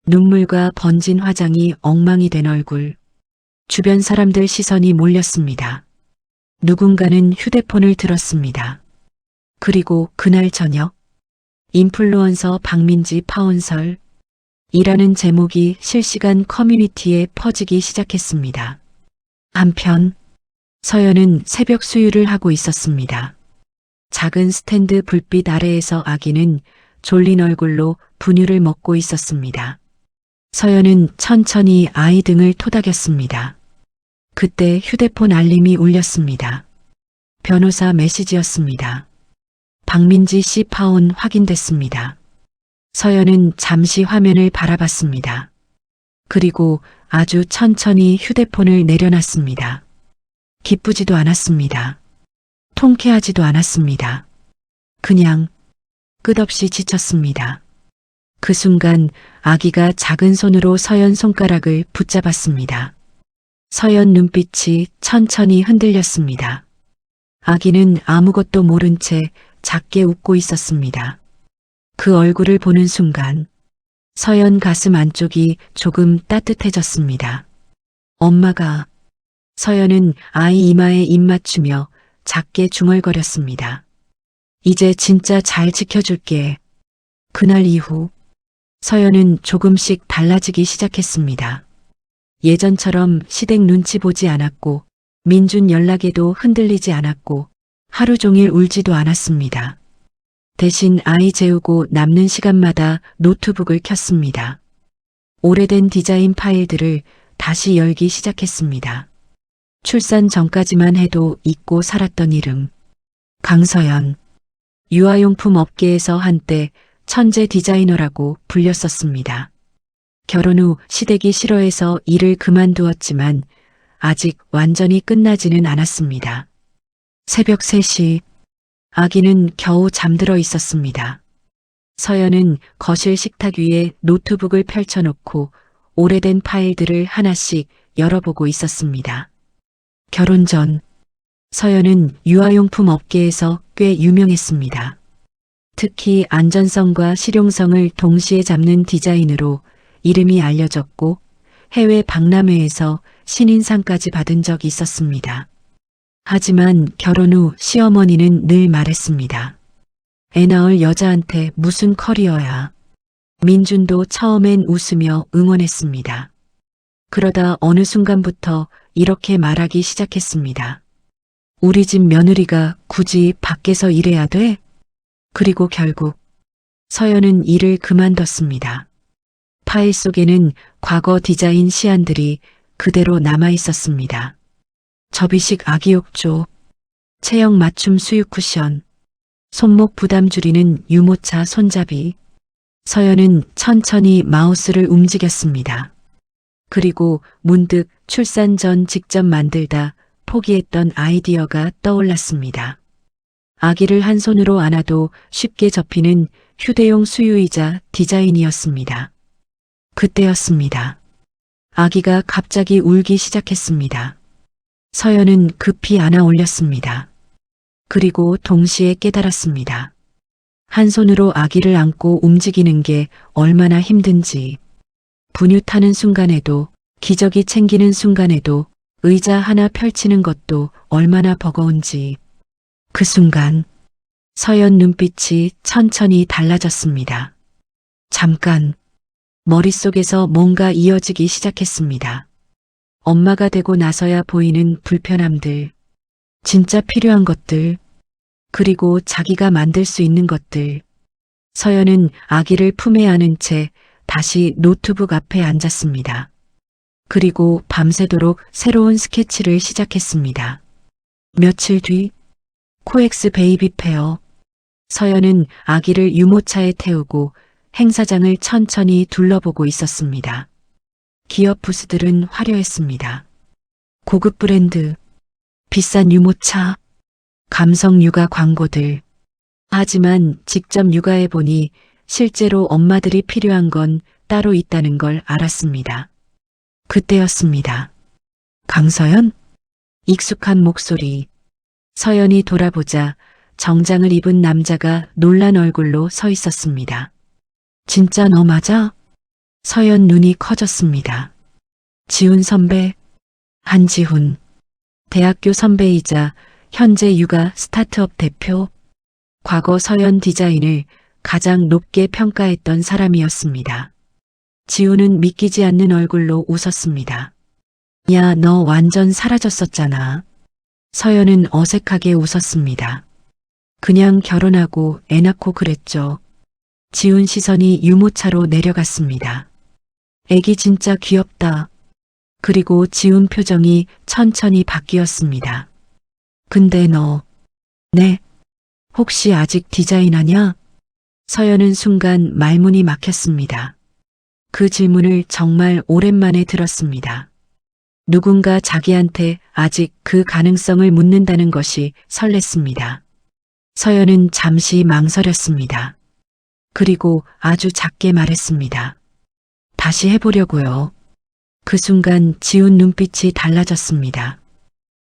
[SPEAKER 1] 눈물과 번진 화장이 엉망이 된 얼굴. 주변 사람들 시선이 몰렸습니다. 누군가는 휴대폰을 들었습니다. 그리고 그날 저녁 인플루언서 박민지 파혼설 이라는 제목이 실시간 커뮤니티에 퍼지기 시작했습니다. 한편 서연은 새벽 수유를 하고 있었습니다. 작은 스탠드 불빛 아래에서 아기는 졸린 얼굴로 분유를 먹고 있었습니다. 서연은 천천히 아이 등을 토닥였습니다. 그때 휴대폰 알림이 울렸습니다. 변호사 메시지였습니다. 박민지 씨 파혼 확인됐습니다. 서연은 잠시 화면을 바라봤습니다. 그리고 아주 천천히 휴대폰을 내려놨습니다. 기쁘지도 않았습니다. 통쾌하지도 않았습니다. 그냥 끝없이 지쳤습니다. 그 순간 아기가 작은 손으로 서연 손가락을 붙잡았습니다. 서연 눈빛이 천천히 흔들렸습니다. 아기는 아무것도 모른 채 작게 웃고 있었습니다. 그 얼굴을 보는 순간 서연 가슴 안쪽이 조금 따뜻해졌습니다. 엄마가. 서연은 아이 이마에 입 맞추며 작게 중얼거렸습니다. 이제 진짜 잘 지켜줄게. 그날 이후 서연은 조금씩 달라지기 시작했습니다. 예전처럼 시댁 눈치 보지 않았고 민준 연락에도 흔들리지 않았고 하루 종일 울지도 않았습니다. 대신 아이 재우고 남는 시간마다 노트북을 켰습니다. 오래된 디자인 파일들을 다시 열기 시작했습니다. 출산 전까지만 해도 잊고 살았던 이름. 강서연. 유아용품 업계에서 한때 천재 디자이너라고 불렸었습니다. 결혼 후 시댁이 싫어해서 일을 그만두었지만 아직 완전히 끝나지는 않았습니다. 새벽 3시 아기는 겨우 잠들어 있었습니다. 서연은 거실 식탁 위에 노트북을 펼쳐놓고 오래된 파일들을 하나씩 열어보고 있었습니다. 결혼 전 서연은 유아용품 업계에서 꽤 유명했습니다. 특히 안전성과 실용성을 동시에 잡는 디자인으로 이름이 알려졌고 해외 박람회에서 신인상까지 받은 적이 있었습니다. 하지만 결혼 후 시어머니는 늘 말했습니다. 애 낳을 여자한테 무슨 커리어야. 민준도 처음엔 웃으며 응원했습니다. 그러다 어느 순간부터 이렇게 말하기 시작했습니다. 우리 집 며느리가 굳이 밖에서 일해야 돼? 그리고 결국 서연은 일을 그만뒀습니다. 파일 속에는 과거 디자인 시안들이 그대로 남아 있었습니다. 접이식 아기 욕조, 체형 맞춤 수유 쿠션, 손목 부담 줄이는 유모차 손잡이. 서연은 천천히 마우스를 움직였습니다. 그리고 문득 출산 전 직접 만들다 포기했던 아이디어가 떠올랐습니다. 아기를 한 손으로 안아도 쉽게 접히는 휴대용 수유의자 디자인이었습니다. 그때였습니다. 아기가 갑자기 울기 시작했습니다. 서연은 급히 안아 올렸습니다. 그리고 동시에 깨달았습니다. 한 손으로 아기를 안고 움직이는 게 얼마나 힘든지. 분유 타는 순간에도, 기저귀 챙기는 순간에도, 의자 하나 펼치는 것도 얼마나 버거운지. 그 순간 서연 눈빛이 천천히 달라졌습니다. 잠깐 머릿속에서 뭔가 이어지기 시작했습니다. 엄마가 되고 나서야 보이는 불편함들, 진짜 필요한 것들, 그리고 자기가 만들 수 있는 것들. 서연은 아기를 품에 안은 채 다시 노트북 앞에 앉았습니다. 그리고 밤새도록 새로운 스케치를 시작했습니다. 며칠 뒤 코엑스 베이비 페어. 서연은 아기를 유모차에 태우고 행사장을 천천히 둘러보고 있었습니다. 기업 부스들은 화려했습니다. 고급 브랜드, 비싼 유모차, 감성 육아 광고들. 하지만 직접 육아해 보니 실제로 엄마들이 필요한 건 따로 있다는 걸 알았습니다. 그때였습니다. 강서연? 익숙한 목소리. 서연이 돌아보자 정장을 입은 남자가 놀란 얼굴로 서 있었습니다. 진짜 너 맞아? 서연 눈이 커졌습니다. 지훈 선배, 한지훈. 대학교 선배이자 현재 육아 스타트업 대표. 과거 서연 디자인을 가장 높게 평가했던 사람이었습니다. 지훈은 믿기지 않는 얼굴로 웃었습니다. 야, 너 완전 사라졌었잖아. 서연은 어색하게 웃었습니다. 그냥 결혼하고 애 낳고 그랬죠. 지훈 시선이 유모차로 내려갔습니다. 애기 진짜 귀엽다. 그리고 지훈 표정이 천천히 바뀌었습니다. 근데 너, 네? 혹시 아직 디자인하냐? 서연은 순간 말문이 막혔습니다. 그 질문을 정말 오랜만에 들었습니다. 누군가 자기한테 아직 그 가능성을 묻는다는 것이 설렜습니다. 서연은 잠시 망설였습니다. 그리고 아주 작게 말했습니다. 다시 해보려고요. 그 순간 지훈 눈빛이 달라졌습니다.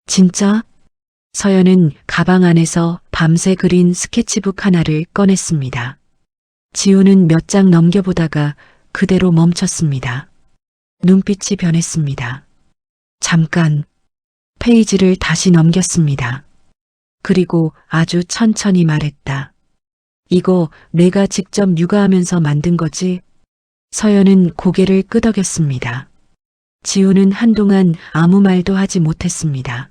[SPEAKER 1] 진짜? 서연은 가방 안에서 밤새 그린 스케치북 하나를 꺼냈습니다. 지훈은 몇 장 넘겨보다가 그대로 멈췄습니다. 눈빛이 변했습니다. 잠깐 페이지를 다시 넘겼습니다. 그리고 아주 천천히 말했다. 이거 내가 직접 육아하면서 만든 거지? 서연은 고개를 끄덕였습니다. 지훈은 한동안 아무 말도 하지 못했습니다.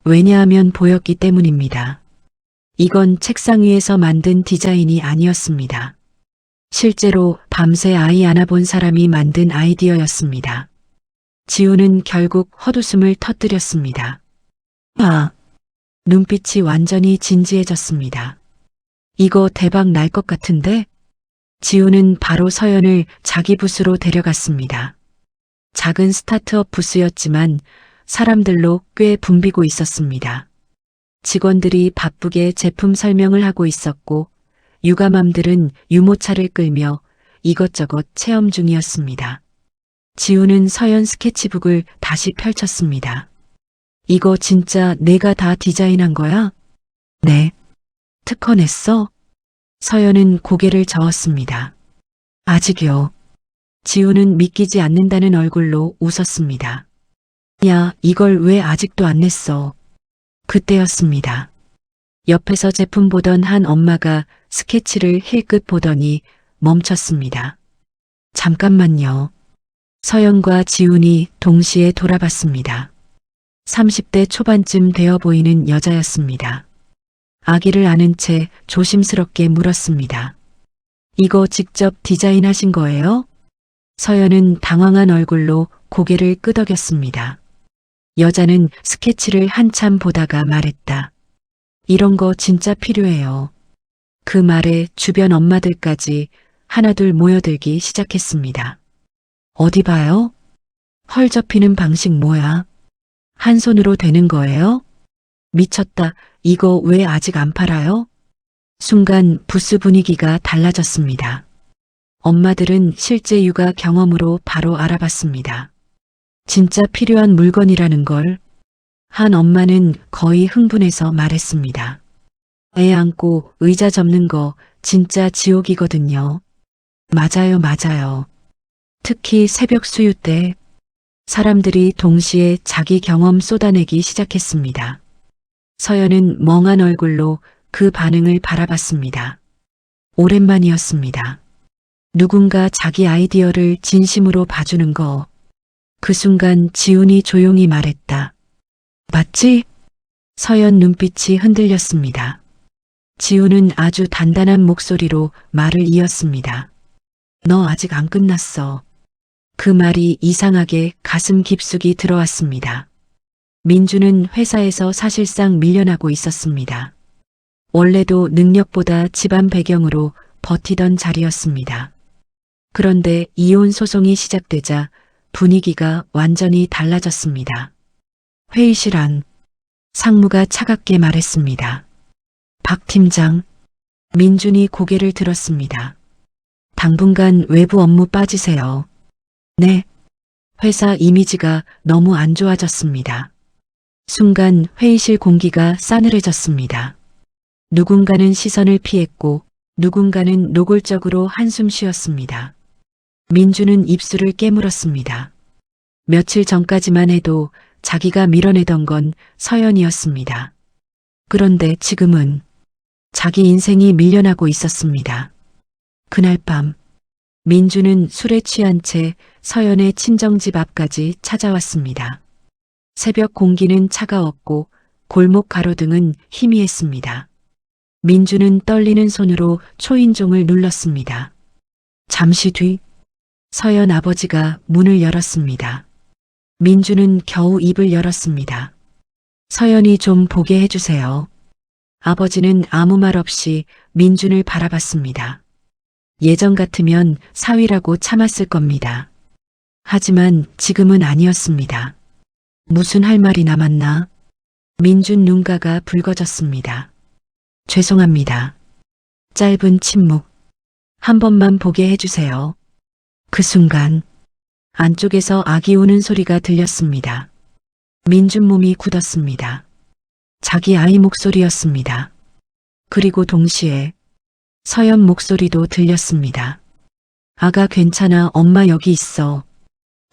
[SPEAKER 1] 왜냐하면 보였기 때문입니다. 이건 책상 위에서 만든 디자인이 아니었습니다. 실제로 밤새 아이 안아본 사람이 만든 아이디어였습니다. 지훈은 결국 헛웃음을 터뜨렸습니다. 아, 눈빛이 완전히 진지해졌습니다. 이거 대박 날 것 같은데? 지훈은 바로 서연을 자기 부스로 데려갔습니다. 작은 스타트업 부스였지만 사람들로 꽤 붐비고 있었습니다. 직원들이 바쁘게 제품 설명을 하고 있었고 육아맘들은 유모차를 끌며 이것저것 체험 중이었습니다. 지훈은 서연 스케치북을 다시 펼쳤습니다. 이거 진짜 내가 다 디자인한 거야? 네. 특허 냈어? 서연은 고개를 저었습니다. 아직요. 지훈은 믿기지 않는다는 얼굴로 웃었습니다. 야, 이걸 왜 아직도 안 냈어? 그때였습니다. 옆에서 제품 보던 한 엄마가 스케치를 힐끗 보더니 멈췄습니다. 잠깐만요. 서연과 지훈이 동시에 돌아봤습니다. 30대 초반쯤 되어 보이는 여자였습니다. 아기를 안은 채 조심스럽게 물었습니다. 이거 직접 디자인하신 거예요? 서연은 당황한 얼굴로 고개를 끄덕였습니다. 여자는 스케치를 한참 보다가 말했다. 이런 거 진짜 필요해요. 그 말에 주변 엄마들까지 하나둘 모여들기 시작했습니다. 어디 봐요? 헐 접히는 방식 뭐야? 한 손으로 되는 거예요? 미쳤다. 이거 왜 아직 안 팔아요? 순간 부스 분위기가 달라졌습니다. 엄마들은 실제 육아 경험으로 바로 알아봤습니다. 진짜 필요한 물건이라는 걸. 한 엄마는 거의 흥분해서 말했습니다. 애 안고 의자 접는 거 진짜 지옥이거든요. 맞아요, 맞아요. 특히 새벽 수유 때 사람들이 동시에 자기 경험 쏟아내기 시작했습니다. 서연은 멍한 얼굴로 그 반응을 바라봤습니다. 오랜만이었습니다. 누군가 자기 아이디어를 진심으로 봐주는 거. 그 순간 지훈이 조용히 말했다. 맞지? 서연 눈빛이 흔들렸습니다. 지훈은 아주 단단한 목소리로 말을 이었습니다. 너 아직 안 끝났어. 그 말이 이상하게 가슴 깊숙이 들어왔습니다. 민주는 회사에서 사실상 밀려나고 있었습니다. 원래도 능력보다 집안 배경으로 버티던 자리였습니다. 그런데 이혼 소송이 시작되자 분위기가 완전히 달라졌습니다. 회의실 안 상무가 차갑게 말했습니다. 박 팀장, 민준이 고개를 들었습니다. 당분간 외부 업무 빠지세요. 네. 회사 이미지가 너무 안 좋아졌습니다. 순간 회의실 공기가 싸늘해졌습니다. 누군가는 시선을 피했고 누군가는 노골적으로 한숨 쉬었습니다. 민주는 입술을 깨물었습니다. 며칠 전까지만 해도 자기가 밀어내던 건 서연이었습니다. 그런데 지금은 자기 인생이 밀려나고 있었습니다. 그날 밤 민주는 술에 취한 채 서연의 친정집 앞까지 찾아왔습니다. 새벽 공기는 차가웠고 골목 가로등은 희미했습니다. 민주는 떨리는 손으로 초인종을 눌렀습니다. 잠시 뒤 서연 아버지가 문을 열었습니다. 민주는 겨우 입을 열었습니다. 서연이 좀 보게 해주세요. 아버지는 아무 말 없이 민준을 바라봤습니다. 예전 같으면 사위라고 참았을 겁니다. 하지만 지금은 아니었습니다. 무슨 할 말이 남았나? 민준 눈가가 붉어졌습니다. 죄송합니다. 짧은 침묵. 한 번만 보게 해주세요. 그 순간 안쪽에서 아기 우는 소리가 들렸습니다. 민준 몸이 굳었습니다. 자기 아이 목소리였습니다. 그리고 동시에 서연 목소리도 들렸습니다. 아가 괜찮아, 엄마 여기 있어.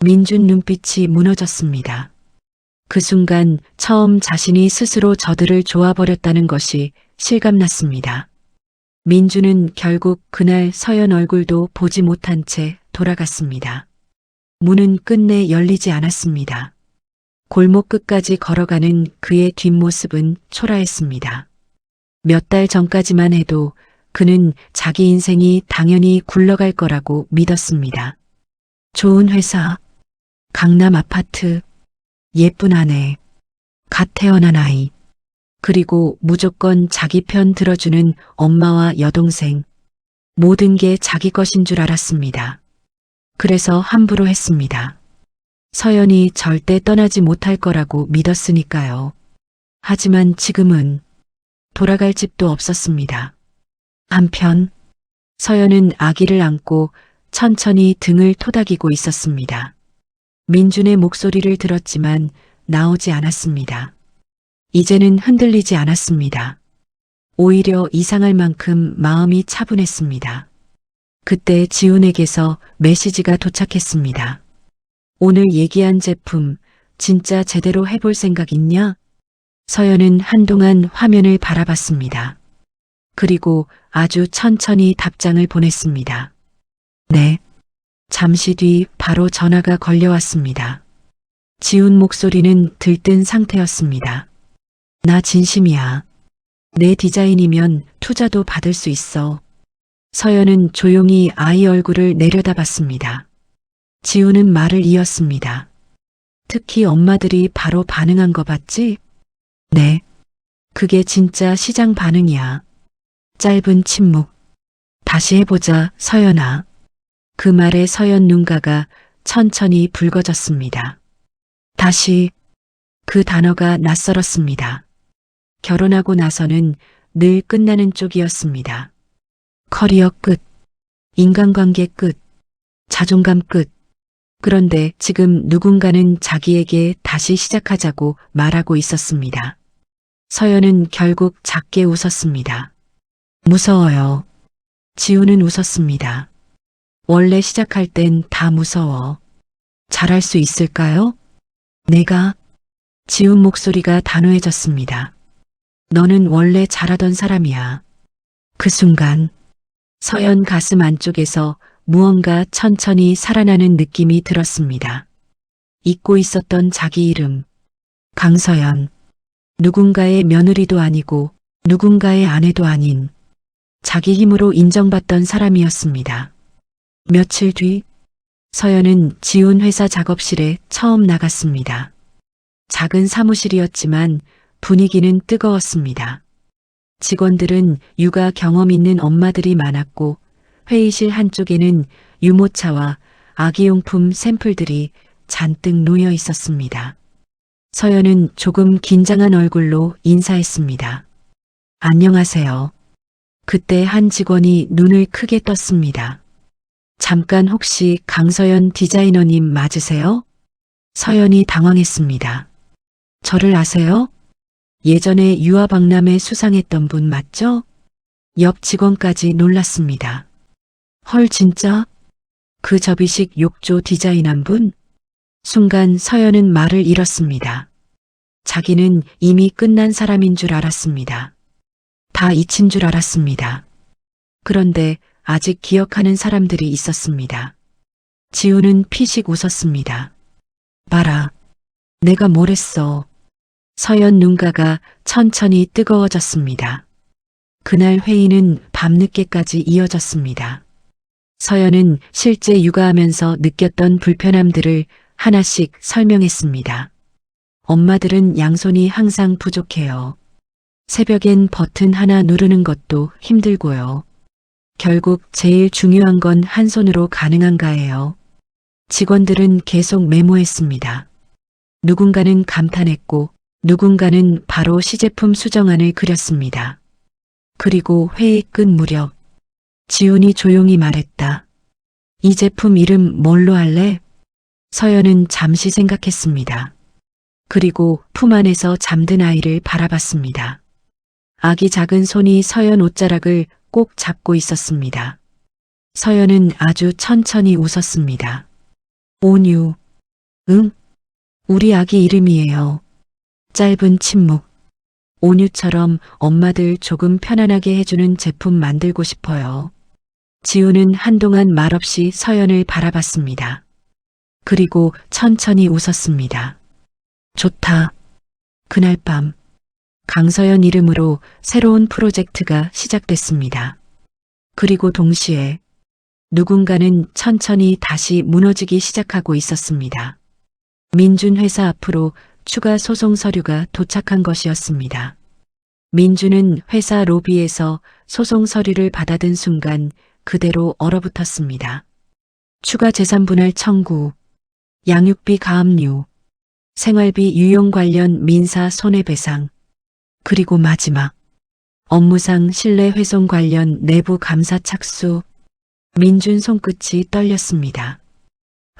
[SPEAKER 1] 민준 눈빛이 무너졌습니다. 그 순간 처음 자신이 스스로 저들을 좋아버렸다는 것이 실감났습니다. 민준은 결국 그날 서연 얼굴도 보지 못한 채 돌아갔습니다. 문은 끝내 열리지 않았습니다. 골목 끝까지 걸어가는 그의 뒷모습은 초라했습니다. 몇 달 전까지만 해도 그는 자기 인생이 당연히 굴러갈 거라고 믿었습니다. 좋은 회사, 강남 아파트, 예쁜 아내, 갓 태어난 아이, 그리고 무조건 자기 편 들어주는 엄마와 여동생, 모든 게 자기 것인 줄 알았습니다. 그래서 함부로 했습니다. 서연이 절대 떠나지 못할 거라고 믿었으니까요. 하지만 지금은 돌아갈 집도 없었습니다. 한편 서연은 아기를 안고 천천히 등을 토닥이고 있었습니다. 민준의 목소리를 들었지만 나오지 않았습니다. 이제는 흔들리지 않았습니다. 오히려 이상할 만큼 마음이 차분했습니다. 그때 지훈에게서 메시지가 도착했습니다. 오늘 얘기한 제품 진짜 제대로 해볼 생각 있냐? 서연은 한동안 화면을 바라봤습니다. 그리고 아주 천천히 답장을 보냈습니다. 네. 잠시 뒤 바로 전화가 걸려왔습니다. 지훈 목소리는 들뜬 상태였습니다. 나 진심이야. 내 디자인이면 투자도 받을 수 있어. 서연은 조용히 아이 얼굴을 내려다봤습니다. 지훈은 말을 이었습니다. 특히 엄마들이 바로 반응한 거 봤지? 네. 그게 진짜 시장 반응이야. 짧은 침묵. 다시 해보자, 서연아. 그 말에 서연 눈가가 천천히 붉어졌습니다. 다시 그 단어가 낯설었습니다. 결혼하고 나서는 늘 끝나는 쪽이었습니다. 커리어 끝, 인간관계 끝, 자존감 끝. 그런데 지금 누군가는 자기에게 다시 시작하자고 말하고 있었습니다. 서연은 결국 작게 웃었습니다. 무서워요. 지훈은 웃었습니다. 원래 시작할 땐 다 무서워. 잘할 수 있을까요? 내가? 지훈 목소리가 단호해졌습니다. 너는 원래 잘하던 사람이야. 그 순간 서연 가슴 안쪽에서 무언가 천천히 살아나는 느낌이 들었습니다. 잊고 있었던 자기 이름. 강서연. 누군가의 며느리도 아니고 누군가의 아내도 아닌 자기 힘으로 인정받던 사람이었습니다. 며칠 뒤 서연은 지훈 회사 작업실에 처음 나갔습니다. 작은 사무실이었지만 분위기는 뜨거웠습니다. 직원들은 육아 경험 있는 엄마들이 많았고 회의실 한쪽에는 유모차와 아기용품 샘플들이 잔뜩 놓여 있었습니다. 서연은 조금 긴장한 얼굴로 인사했습니다. 안녕하세요. 그때 한 직원이 눈을 크게 떴습니다. 잠깐 혹시 강서연 디자이너님 맞으세요? 서연이 당황했습니다. 저를 아세요? 예전에 유아박람회 수상했던 분 맞죠? 옆 직원까지 놀랐습니다. 헐 진짜? 그 접이식 욕조 디자인한 분? 순간 서연은 말을 잃었습니다. 자기는 이미 끝난 사람인 줄 알았습니다. 다 잊힌 줄 알았습니다. 그런데 아직 기억하는 사람들이 있었습니다. 지훈은 피식 웃었습니다. 봐라. 내가 뭘 했어. 서연 눈가가 천천히 뜨거워졌습니다. 그날 회의는 밤늦게까지 이어졌습니다. 서연은 실제 육아하면서 느꼈던 불편함들을 하나씩 설명했습니다. 엄마들은 양손이 항상 부족해요. 새벽엔 버튼 하나 누르는 것도 힘들고요. 결국 제일 중요한 건 한 손으로 가능한가예요. 직원들은 계속 메모했습니다. 누군가는 감탄했고 누군가는 바로 시제품 수정안을 그렸습니다. 그리고 회의 끝 무렵 지훈이 조용히 말했다. 이 제품 이름 뭘로 할래? 서연은 잠시 생각했습니다. 그리고 품 안에서 잠든 아이를 바라봤습니다. 아기 작은 손이 서연 옷자락을 꼭 잡고 있었습니다. 서연은 아주 천천히 웃었습니다. 온유. 응? 우리 아기 이름이에요. 짧은 침묵. 온유처럼 엄마들 조금 편안하게 해주는 제품 만들고 싶어요. 지우는 한동안 말없이 서연을 바라봤습니다. 그리고 천천히 웃었습니다. 좋다. 그날 밤 강서연 이름으로 새로운 프로젝트가 시작됐습니다. 그리고 동시에 누군가는 천천히 다시 무너지기 시작하고 있었습니다. 민준 회사 앞으로 추가 소송 서류가 도착한 것이었습니다. 민준은 회사 로비에서 소송 서류를 받아든 순간 그대로 얼어붙었습니다. 추가 재산 분할 청구, 양육비 가압류, 생활비 유용 관련 민사 손해배상, 그리고 마지막 업무상 신뢰훼손 관련 내부 감사 착수. 민준 손끝이 떨렸습니다.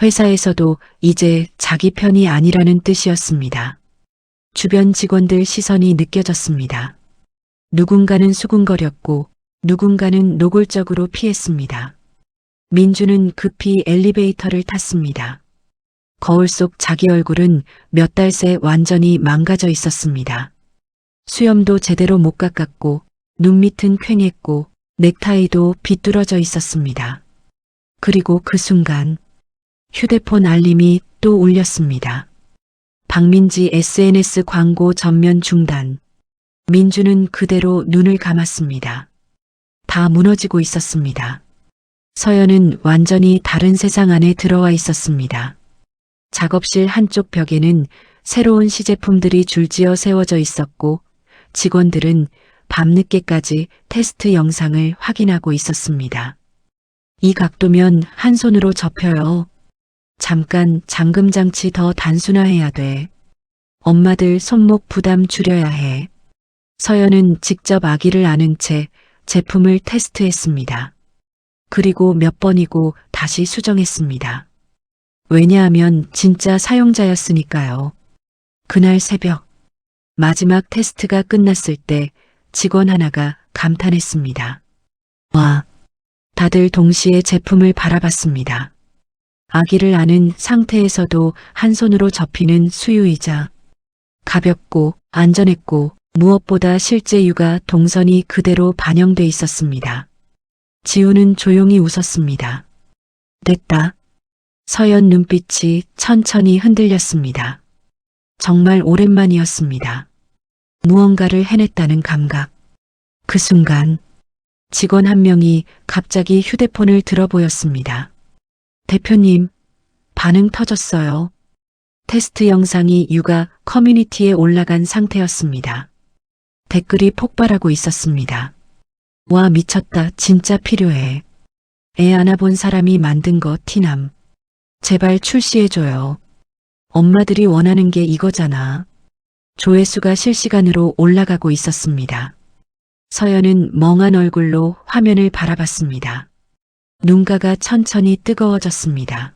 [SPEAKER 1] 회사에서도 이제 자기 편이 아니라는 뜻이었습니다. 주변 직원들 시선이 느껴졌습니다. 누군가는 수군거렸고 누군가는 노골적으로 피했습니다. 민준은 급히 엘리베이터를 탔습니다. 거울 속 자기 얼굴은 몇 달 새 완전히 망가져 있었습니다. 수염도 제대로 못 깎았고 눈밑은 퀭했고 넥타이도 비뚤어져 있었습니다. 그리고 그 순간 휴대폰 알림이 또 울렸습니다. 박민지 SNS 광고 전면 중단. 민주는 그대로 눈을 감았습니다. 다 무너지고 있었습니다. 서연은 완전히 다른 세상 안에 들어와 있었습니다. 작업실 한쪽 벽에는 새로운 시제품들이 줄지어 세워져 있었고 직원들은 밤늦게까지 테스트 영상을 확인하고 있었습니다. 이 각도면 한 손으로 접혀요. 잠깐 잠금 장치 더 단순화해야 돼. 엄마들 손목 부담 줄여야 해. 서연은 직접 아기를 안은 채 제품을 테스트했습니다. 그리고 몇 번이고 다시 수정했습니다. 왜냐하면 진짜 사용자였으니까요. 그날 새벽 마지막 테스트가 끝났을 때 직원 하나가 감탄했습니다. 와, 다들 동시에 제품을 바라봤습니다. 아기를 안은 상태에서도 한 손으로 접히는 수유이자 가볍고 안전했고 무엇보다 실제 육아 동선이 그대로 반영돼 있었습니다. 지우는 조용히 웃었습니다. 됐다. 서연 눈빛이 천천히 흔들렸습니다. 정말 오랜만이었습니다. 무언가를 해냈다는 감각. 그 순간 직원 한 명이 갑자기 휴대폰을 들어 보였습니다. 대표님, 반응 터졌어요. 테스트 영상이 육아 커뮤니티에 올라간 상태였습니다. 댓글이 폭발하고 있었습니다. 와, 미쳤다. 진짜 필요해. 애 안아본 사람이 만든 거 티남. 제발 출시해줘요. 엄마들이 원하는 게 이거잖아. 조회수가 실시간으로 올라가고 있었습니다. 서연은 멍한 얼굴로 화면을 바라봤습니다. 눈가가 천천히 뜨거워졌습니다.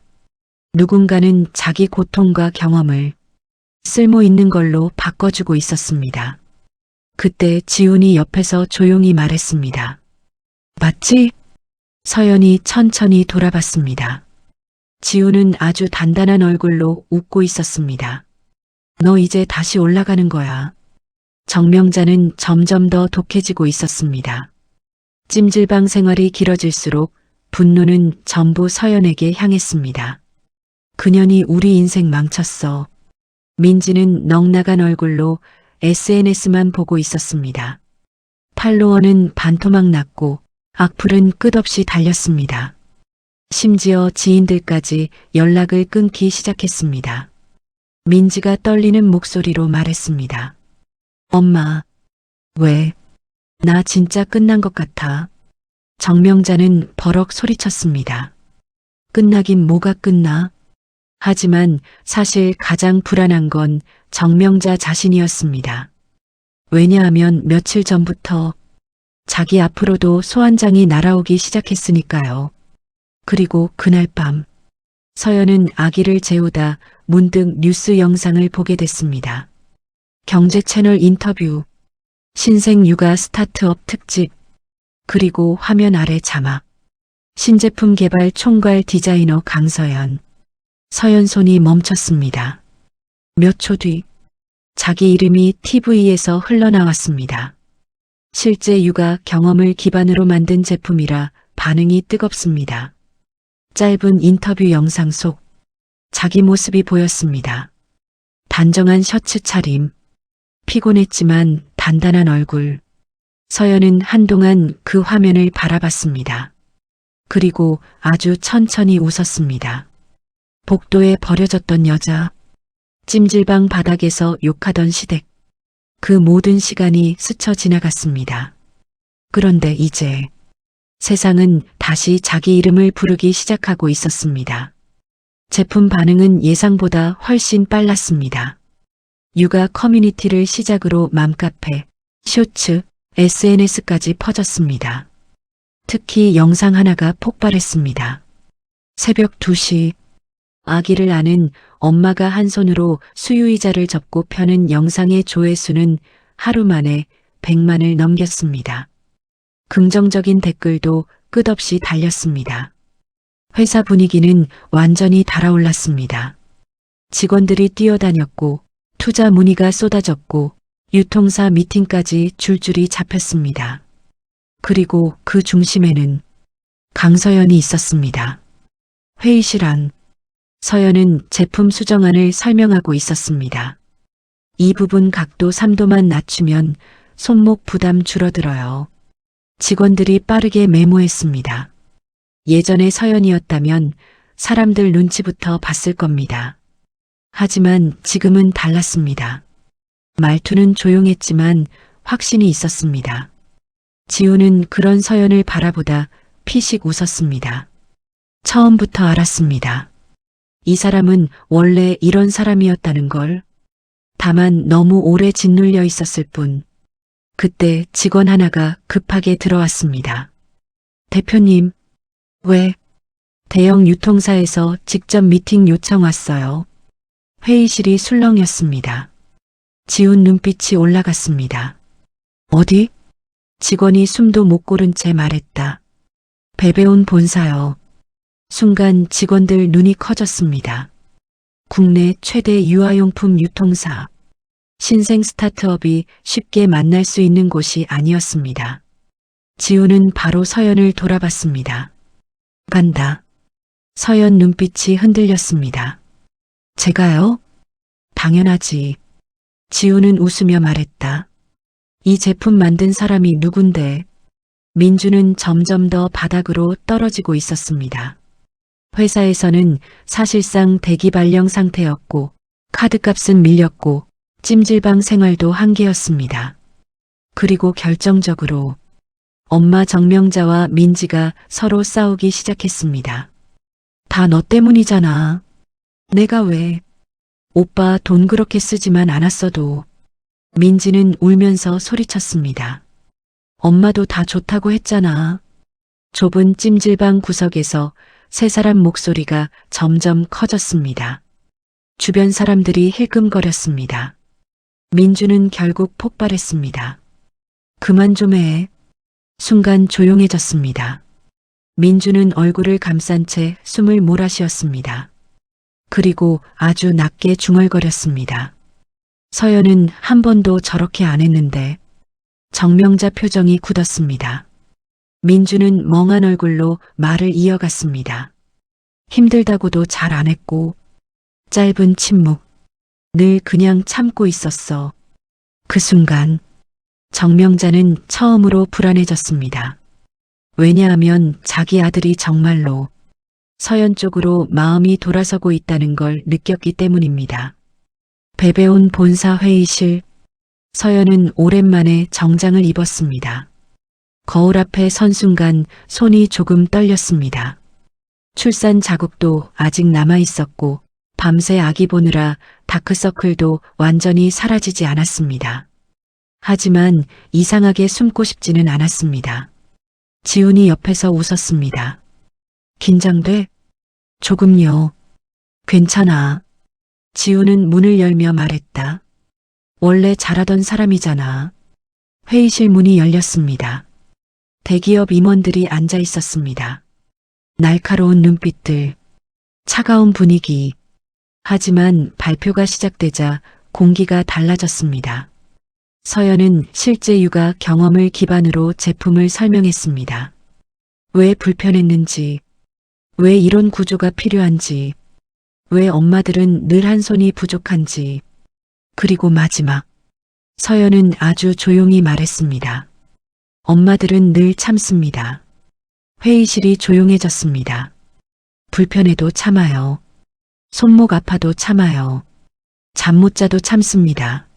[SPEAKER 1] 누군가는 자기 고통과 경험을 쓸모 있는 걸로 바꿔주고 있었습니다. 그때 지훈이 옆에서 조용히 말했습니다. 맞지? 서연이 천천히 돌아봤습니다. 지훈은 아주 단단한 얼굴로 웃고 있었습니다. 너 이제 다시 올라가는 거야. 정명자는 점점 더 독해지고 있었습니다. 찜질방 생활이 길어질수록 분노는 전부 서연에게 향했습니다. 그년이 우리 인생 망쳤어. 민지는 넉나간 얼굴로 SNS만 보고 있었습니다. 팔로워는 반토막 났고 악플은 끝없이 달렸습니다. 심지어 지인들까지 연락을 끊기 시작했습니다. 민지가 떨리는 목소리로 말했습니다. 엄마, 왜? 나 진짜 끝난 것 같아. 정명자는 버럭 소리쳤습니다. 끝나긴 뭐가 끝나? 하지만 사실 가장 불안한 건 정명자 자신이었습니다. 왜냐하면 며칠 전부터 자기 앞으로도 소환장이 날아오기 시작했으니까요. 그리고 그날 밤 서연은 아기를 재우다 문득 뉴스 영상을 보게 됐습니다. 경제 채널 인터뷰, 신생 육아 스타트업 특집, 그리고 화면 아래 자막, 신제품 개발 총괄 디자이너 강서연. 서연 손이 멈췄습니다. 몇 초 뒤 자기 이름이 TV에서 흘러나왔습니다. 실제 육아 경험을 기반으로 만든 제품이라 반응이 뜨겁습니다. 짧은 인터뷰 영상 속 자기 모습이 보였습니다. 단정한 셔츠 차림, 피곤했지만 단단한 얼굴. 서연은 한동안 그 화면을 바라봤습니다. 그리고 아주 천천히 웃었습니다. 복도에 버려졌던 여자, 찜질방 바닥에서 욕하던 시댁, 그 모든 시간이 스쳐 지나갔습니다. 그런데 이제 세상은 다시 자기 이름을 부르기 시작하고 있었습니다. 제품 반응은 예상보다 훨씬 빨랐습니다. 육아 커뮤니티를 시작으로 맘카페, 쇼츠, SNS까지 퍼졌습니다. 특히 영상 하나가 폭발했습니다. 새벽 2시 아기를 안은 엄마가 한 손으로 수유의자를 접고 펴는 영상의 조회수는 하루 만에 100만을 넘겼습니다. 긍정적인 댓글도 끝없이 달렸습니다. 회사 분위기는 완전히 달아올랐습니다. 직원들이 뛰어다녔고 투자 문의가 쏟아졌고 유통사 미팅까지 줄줄이 잡혔습니다. 그리고 그 중심에는 강서연이 있었습니다. 회의실 안 서연은 제품 수정안을 설명하고 있었습니다. 이 부분 각도 3도만 낮추면 손목 부담 줄어들어요. 직원들이 빠르게 메모했습니다. 예전에 서연이었다면 사람들 눈치부터 봤을 겁니다. 하지만 지금은 달랐습니다. 말투는 조용했지만 확신이 있었습니다. 지우는 그런 서연을 바라보다 피식 웃었습니다. 처음부터 알았습니다. 이 사람은 원래 이런 사람이었다는 걸. 다만 너무 오래 짓눌려 있었을 뿐. 그때 직원 하나가 급하게 들어왔습니다. 대표님, 왜? 대형 유통사에서 직접 미팅 요청 왔어요. 회의실이 술렁였습니다. 지운 눈빛이 올라갔습니다. 어디? 직원이 숨도 못 고른 채 말했다. 베베온 본사요. 순간 직원들 눈이 커졌습니다. 국내 최대 유아용품 유통사. 신생 스타트업이 쉽게 만날 수 있는 곳이 아니었습니다. 지우는 바로 서연을 돌아봤습니다. 간다. 서연 눈빛이 흔들렸습니다. 제가요? 당연하지. 지우는 웃으며 말했다. 이 제품 만든 사람이 누군데? 민주는 점점 더 바닥으로 떨어지고 있었습니다. 회사에서는 사실상 대기 발령 상태였고 카드값은 밀렸고 찜질방 생활도 한계였습니다. 그리고 결정적으로 엄마 정명자와 민지가 서로 싸우기 시작했습니다. 다 너 때문이잖아. 내가 왜? 오빠 돈 그렇게 쓰지만 않았어도. 민지는 울면서 소리쳤습니다. 엄마도 다 좋다고 했잖아. 좁은 찜질방 구석에서 세 사람 목소리가 점점 커졌습니다. 주변 사람들이 힐끔거렸습니다. 민주는 결국 폭발했습니다. 그만 좀 해. 순간 조용해졌습니다. 민주는 얼굴을 감싼 채 숨을 몰아쉬었습니다. 그리고 아주 낮게 중얼거렸습니다. 서연은 한 번도 저렇게 안 했는데. 정명자 표정이 굳었습니다. 민주는 멍한 얼굴로 말을 이어갔습니다. 힘들다고도 잘 안 했고. 짧은 침묵. 늘 그냥 참고 있었어. 그 순간 정명자는 처음으로 불안해졌습니다. 왜냐하면 자기 아들이 정말로 서연 쪽으로 마음이 돌아서고 있다는 걸 느꼈기 때문입니다. 베베온 본사 회의실. 서연은 오랜만에 정장을 입었습니다. 거울 앞에 선 순간 손이 조금 떨렸습니다. 출산 자국도 아직 남아 있었고 밤새 아기 보느라 다크서클도 완전히 사라지지 않았습니다. 하지만 이상하게 숨고 싶지는 않았습니다. 지훈이 옆에서 웃었습니다. 긴장돼? 조금요. 괜찮아. 지훈은 문을 열며 말했다. 원래 잘하던 사람이잖아. 회의실 문이 열렸습니다. 대기업 임원들이 앉아 있었습니다. 날카로운 눈빛들, 차가운 분위기. 하지만 발표가 시작되자 공기가 달라졌습니다. 서연은 실제 육아 경험을 기반으로 제품을 설명했습니다. 왜 불편했는지, 왜 이런 구조가 필요한지, 왜 엄마들은 늘 한 손이 부족한지, 그리고 마지막, 서연은 아주 조용히 말했습니다. 엄마들은 늘 참습니다. 회의실이 조용해졌습니다. 불편해도 참아요. 손목 아파도 참아요. 잠 못 자도 참습니다.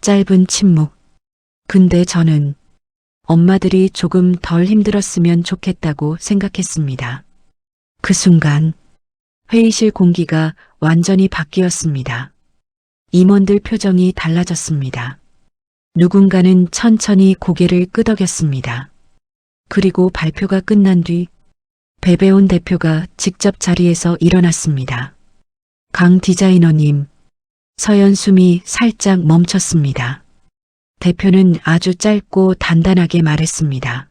[SPEAKER 1] 짧은 침묵. 근데 저는 엄마들이 조금 덜 힘들었으면 좋겠다고 생각했습니다. 그 순간 회의실 공기가 완전히 바뀌었습니다. 임원들 표정이 달라졌습니다. 누군가는 천천히 고개를 끄덕였습니다. 그리고 발표가 끝난 뒤 배배온 대표가 직접 자리에서 일어났습니다. 강 디자이너님, 서연 숨이 살짝 멈췄습니다. 대표는 아주 짧고 단단하게 말했습니다.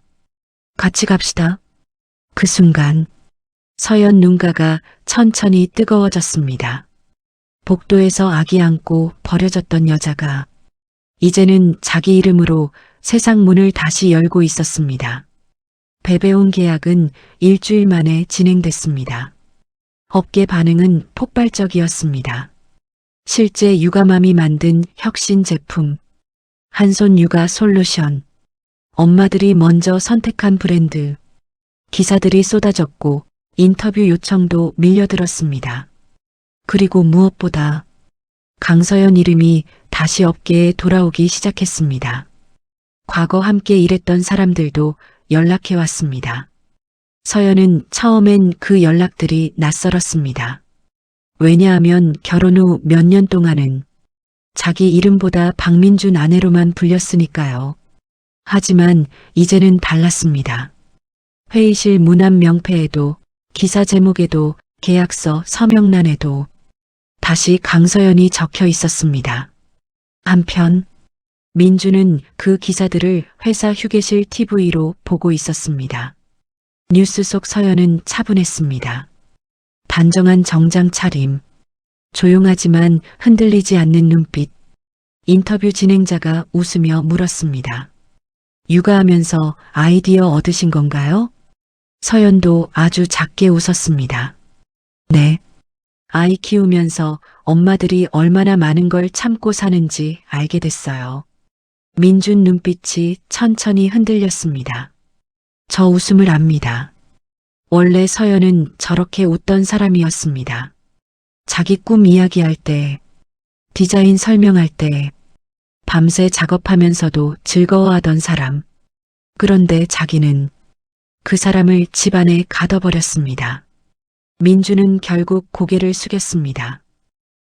[SPEAKER 1] 같이 갑시다. 그 순간 서연 눈가가 천천히 뜨거워졌습니다. 복도에서 아기 안고 버려졌던 여자가 이제는 자기 이름으로 세상 문을 다시 열고 있었습니다. 배배온 계약은 일주일 만에 진행됐습니다. 업계 반응은 폭발적이었습니다. 실제 육아맘이 만든 혁신 제품, 한손 육아 솔루션, 엄마들이 먼저 선택한 브랜드, 기사들이 쏟아졌고 인터뷰 요청도 밀려들었습니다. 그리고 무엇보다 강서연 이름이 다시 업계에 돌아오기 시작했습니다. 과거 함께 일했던 사람들도 연락해 왔습니다. 서연은 처음엔 그 연락들이 낯설었습니다. 왜냐하면 결혼 후 몇 년 동안은 자기 이름보다 박민준 아내로만 불렸으니까요. 하지만 이제는 달랐습니다. 회의실 문 앞 명패에도 기사 제목에도 계약서 서명란에도 다시 강서연이 적혀 있었습니다. 한편 민주는 그 기사들을 회사 휴게실 TV로 보고 있었습니다. 뉴스 속 서연은 차분했습니다. 단정한 정장 차림, 조용하지만 흔들리지 않는 눈빛. 인터뷰 진행자가 웃으며 물었습니다. 육아하면서 아이디어 얻으신 건가요? 서연도 아주 작게 웃었습니다. 네. 아이 키우면서 엄마들이 얼마나 많은 걸 참고 사는지 알게 됐어요. 민준 눈빛이 천천히 흔들렸습니다. 저 웃음을 압니다. 원래 서연은 저렇게 웃던 사람이었습니다. 자기 꿈 이야기할 때, 디자인 설명할 때, 밤새 작업하면서도 즐거워하던 사람. 그런데 자기는 그 사람을 집안에 가둬버렸습니다. 민주는 결국 고개를 숙였습니다.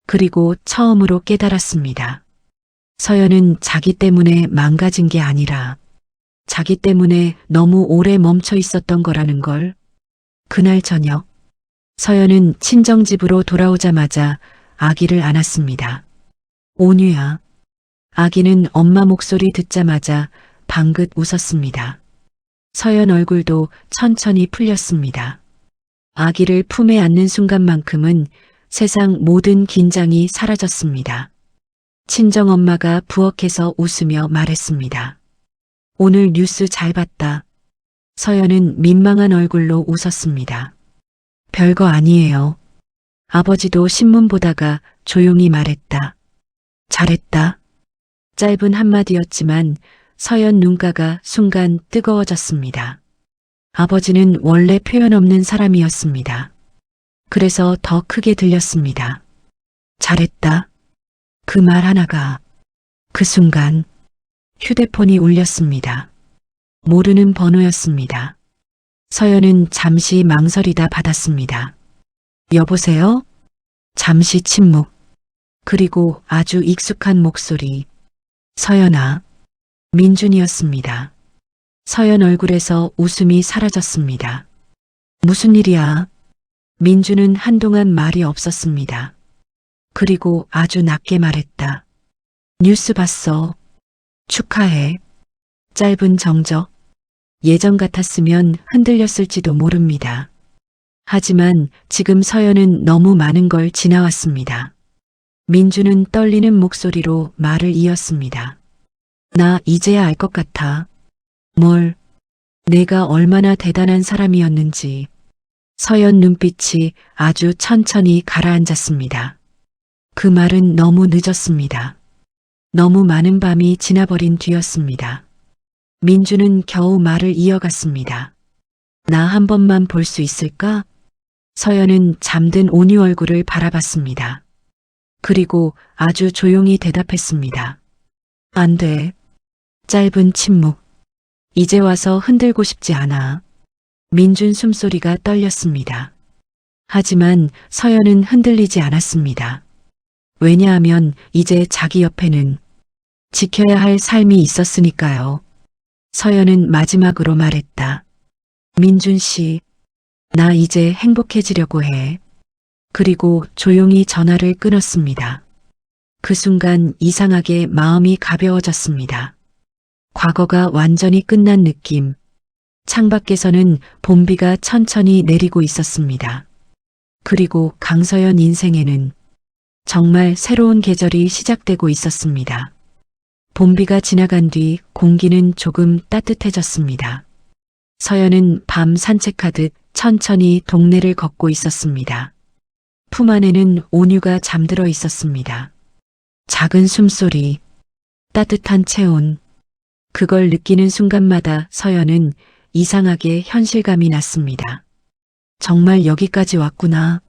[SPEAKER 1] 그리고 처음으로 깨달았습니다. 서연은 자기 때문에 망가진 게 아니라 자기 때문에 너무 오래 멈춰 있었던 거라는 걸. 그날 저녁 서연은 친정집으로 돌아오자마자 아기를 안았습니다. 온유야. 아기는 엄마 목소리 듣자마자 방긋 웃었습니다. 서연 얼굴도 천천히 풀렸습니다. 아기를 품에 안는 순간만큼은 세상 모든 긴장이 사라졌습니다. 친정엄마가 부엌에서 웃으며 말했습니다. 오늘 뉴스 잘 봤다. 서연은 민망한 얼굴로 웃었습니다. 별거 아니에요. 아버지도 신문 보다가 조용히 말했다. 잘했다. 짧은 한마디였지만 서연 눈가가 순간 뜨거워졌습니다. 아버지는 원래 표현 없는 사람이었습니다. 그래서 더 크게 들렸습니다. 잘했다. 그 말 하나가 그 순간 휴대폰이 울렸습니다. 모르는 번호였습니다. 서연은 잠시 망설이다 받았습니다. 여보세요? 잠시 침묵. 그리고 아주 익숙한 목소리. 서연아. 민준이었습니다. 서연 얼굴에서 웃음이 사라졌습니다. 무슨 일이야? 민준은 한동안 말이 없었습니다. 그리고 아주 낮게 말했다. 뉴스 봤어. 축하해. 짧은 정적. 예전 같았으면 흔들렸을지도 모릅니다. 하지만 지금 서연은 너무 많은 걸 지나왔습니다. 민주는 떨리는 목소리로 말을 이었습니다. 나 이제야 알 것 같아. 뭘? 내가 얼마나 대단한 사람이었는지. 서연 눈빛이 아주 천천히 가라앉았습니다. 그 말은 너무 늦었습니다. 너무 많은 밤이 지나버린 뒤였습니다. 민주는 겨우 말을 이어갔습니다. 나 한 번만 볼 수 있을까? 서연은 잠든 온유 얼굴을 바라봤습니다. 그리고 아주 조용히 대답했습니다. 안 돼. 짧은 침묵. 이제 와서 흔들고 싶지 않아. 민준 숨소리가 떨렸습니다. 하지만 서연은 흔들리지 않았습니다. 왜냐하면 이제 자기 옆에는 지켜야 할 삶이 있었으니까요. 서연은 마지막으로 말했다. 민준 씨, 나 이제 행복해지려고 해. 그리고 조용히 전화를 끊었습니다. 그 순간 이상하게 마음이 가벼워졌습니다. 과거가 완전히 끝난 느낌. 창밖에서는 봄비가 천천히 내리고 있었습니다. 그리고 강서연 인생에는 정말 새로운 계절이 시작되고 있었습니다. 봄비가 지나간 뒤 공기는 조금 따뜻해졌습니다. 서연은 밤 산책하듯 천천히 동네를 걷고 있었습니다. 품 안에는 온유가 잠들어 있었습니다. 작은 숨소리, 따뜻한 체온, 그걸 느끼는 순간마다 서연은 이상하게 현실감이 났습니다. 정말 여기까지 왔구나.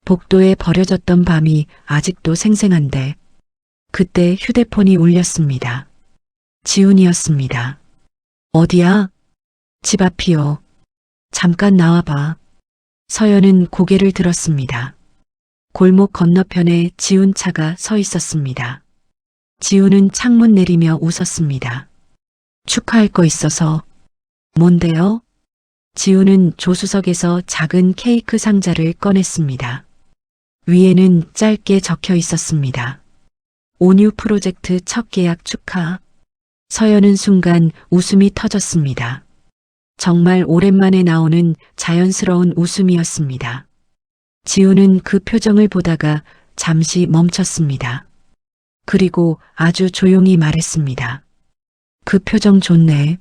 [SPEAKER 1] 복도에 버려졌던 밤이 아직도 생생한데 그때 휴대폰이 울렸습니다. 지훈이었습니다. 어디야? 집 앞이요. 잠깐 나와봐. 서연은 고개를 들었습니다. 골목 건너편에 지훈 차가 서 있었습니다. 지훈은 창문 내리며 웃었습니다. 축하할 거 있어서. 뭔데요? 지훈은 조수석에서 작은 케이크 상자를 꺼냈습니다. 위에는 짧게 적혀 있었습니다. 온유 프로젝트 첫 계약 축하. 서연은 순간 웃음이 터졌습니다. 정말 오랜만에 나오는 자연스러운 웃음이었습니다. 지훈은 그 표정을 보다가 잠시 멈췄습니다. 그리고 아주 조용히 말했습니다. 그 표정 좋네.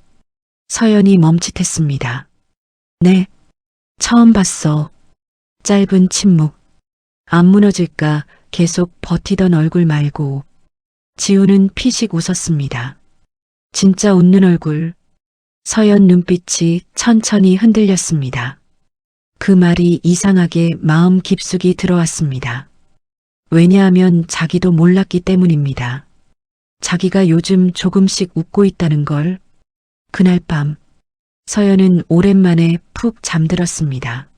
[SPEAKER 1] 서연이 멈칫했습니다. 네, 처음 봤어. 짧은 침묵. 안 무너질까 계속 버티던 얼굴 말고. 지훈은 피식 웃었습니다. 진짜 웃는 얼굴. 서연 눈빛이 천천히 흔들렸습니다. 그 말이 이상하게 마음 깊숙이 들어왔습니다. 왜냐하면 자기도 몰랐기 때문입니다. 자기가 요즘 조금씩 웃고 있다는 걸. 그날 밤 서연은 오랜만에 푹 잠들었습니다.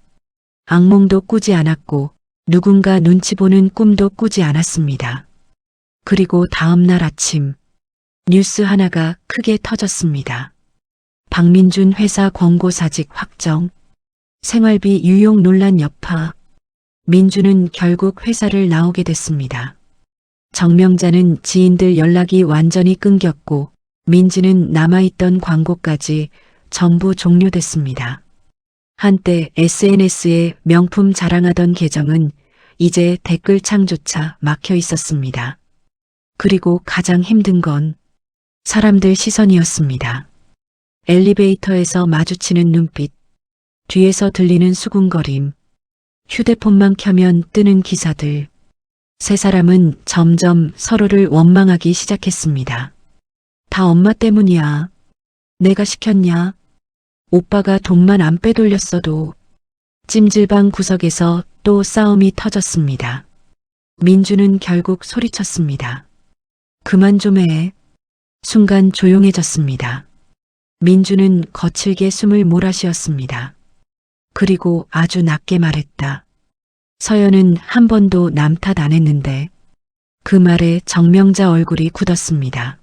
[SPEAKER 1] 악몽도 꾸지 않았고 누군가 눈치 보는 꿈도 꾸지 않았습니다. 그리고 다음 날 아침 뉴스 하나가 크게 터졌습니다. 박민준 회사 권고사직 확정, 생활비 유용 논란 여파. 민준은 결국 회사를 나오게 됐습니다. 정명자는 지인들 연락이 완전히 끊겼고 민지는 남아있던 광고까지 전부 종료됐습니다. 한때 SNS에 명품 자랑하던 계정은 이제 댓글창조차 막혀 있었습니다. 그리고 가장 힘든 건 사람들 시선이었습니다. 엘리베이터에서 마주치는 눈빛, 뒤에서 들리는 수군거림, 휴대폰만 켜면 뜨는 기사들. 세 사람은 점점 서로를 원망하기 시작했습니다. 다 엄마 때문이야. 내가 시켰냐? 오빠가 돈만 안 빼돌렸어도. 찜질방 구석에서 또 싸움이 터졌습니다. 민주는 결국 소리쳤습니다. 그만 좀 해. 순간 조용해졌습니다. 민주는 거칠게 숨을 몰아쉬었습니다. 그리고 아주 낮게 말했다. 서연은 한 번도 남 탓 안 했는데. 그 말에 정명자 얼굴이 굳었습니다.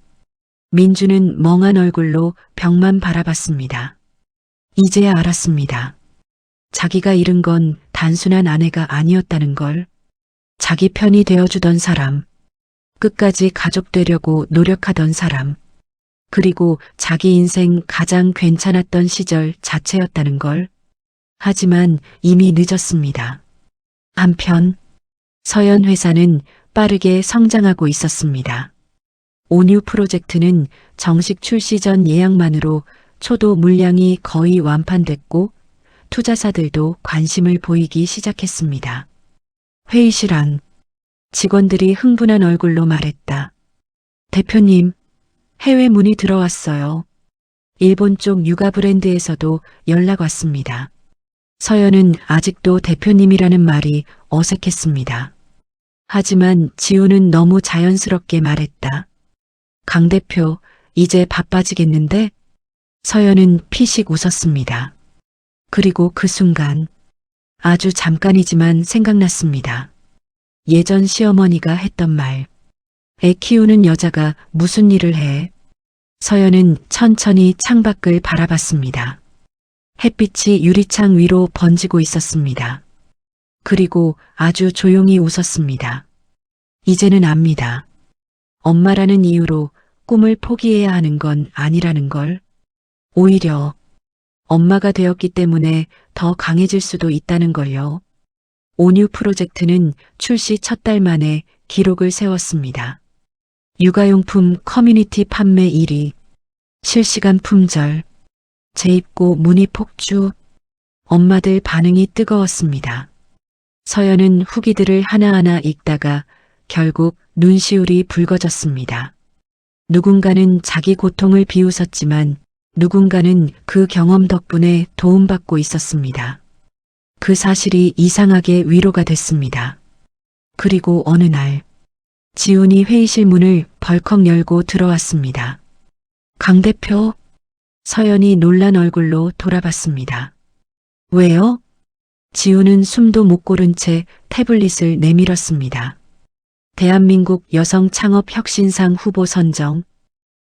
[SPEAKER 1] 민주는 멍한 얼굴로 벽만 바라봤습니다. 이제야 알았습니다. 자기가 잃은 건 단순한 아내가 아니었다는 걸. 자기 편이 되어주던 사람, 끝까지 가족 되려고 노력하던 사람, 그리고 자기 인생 가장 괜찮았던 시절 자체였다는 걸. 하지만 이미 늦었습니다. 한편 서현 회사는 빠르게 성장하고 있었습니다. 온유 프로젝트는 정식 출시 전 예약만으로 초도 물량이 거의 완판됐고 투자사들도 관심을 보이기 시작했습니다. 회의실 안 직원들이 흥분한 얼굴로 말했다. 대표님, 해외 문의 들어왔어요. 일본 쪽 육아 브랜드에서도 연락 왔습니다. 서연은 아직도 대표님이라는 말이 어색했습니다. 하지만 지우는 너무 자연스럽게 말했다. 강 대표, 이제 바빠지겠는데? 서연은 피식 웃었습니다. 그리고 그 순간 아주 잠깐이지만 생각났습니다. 예전 시어머니가 했던 말. 애 키우는 여자가 무슨 일을 해? 서연은 천천히 창밖을 바라봤습니다. 햇빛이 유리창 위로 번지고 있었습니다. 그리고 아주 조용히 웃었습니다. 이제는 압니다. 엄마라는 이유로 꿈을 포기해야 하는 건 아니라는 걸. 오히려 엄마가 되었기 때문에 더 강해질 수도 있다는 걸요. 온유 프로젝트는 출시 첫 달 만에 기록을 세웠습니다. 육아용품 커뮤니티 판매 1위, 실시간 품절, 재입고 문의 폭주, 엄마들 반응이 뜨거웠습니다. 서연은 후기들을 하나하나 읽다가 결국 눈시울이 붉어졌습니다. 누군가는 자기 고통을 비웃었지만 누군가는 그 경험 덕분에 도움받고 있었습니다. 그 사실이 이상하게 위로가 됐습니다. 그리고 어느 날 지훈이 회의실 문을 벌컥 열고 들어왔습니다. 강 대표, 서연이 놀란 얼굴로 돌아봤습니다. 왜요? 지훈은 숨도 못 고른 채 태블릿을 내밀었습니다. 대한민국 여성 창업 혁신상 후보 선정.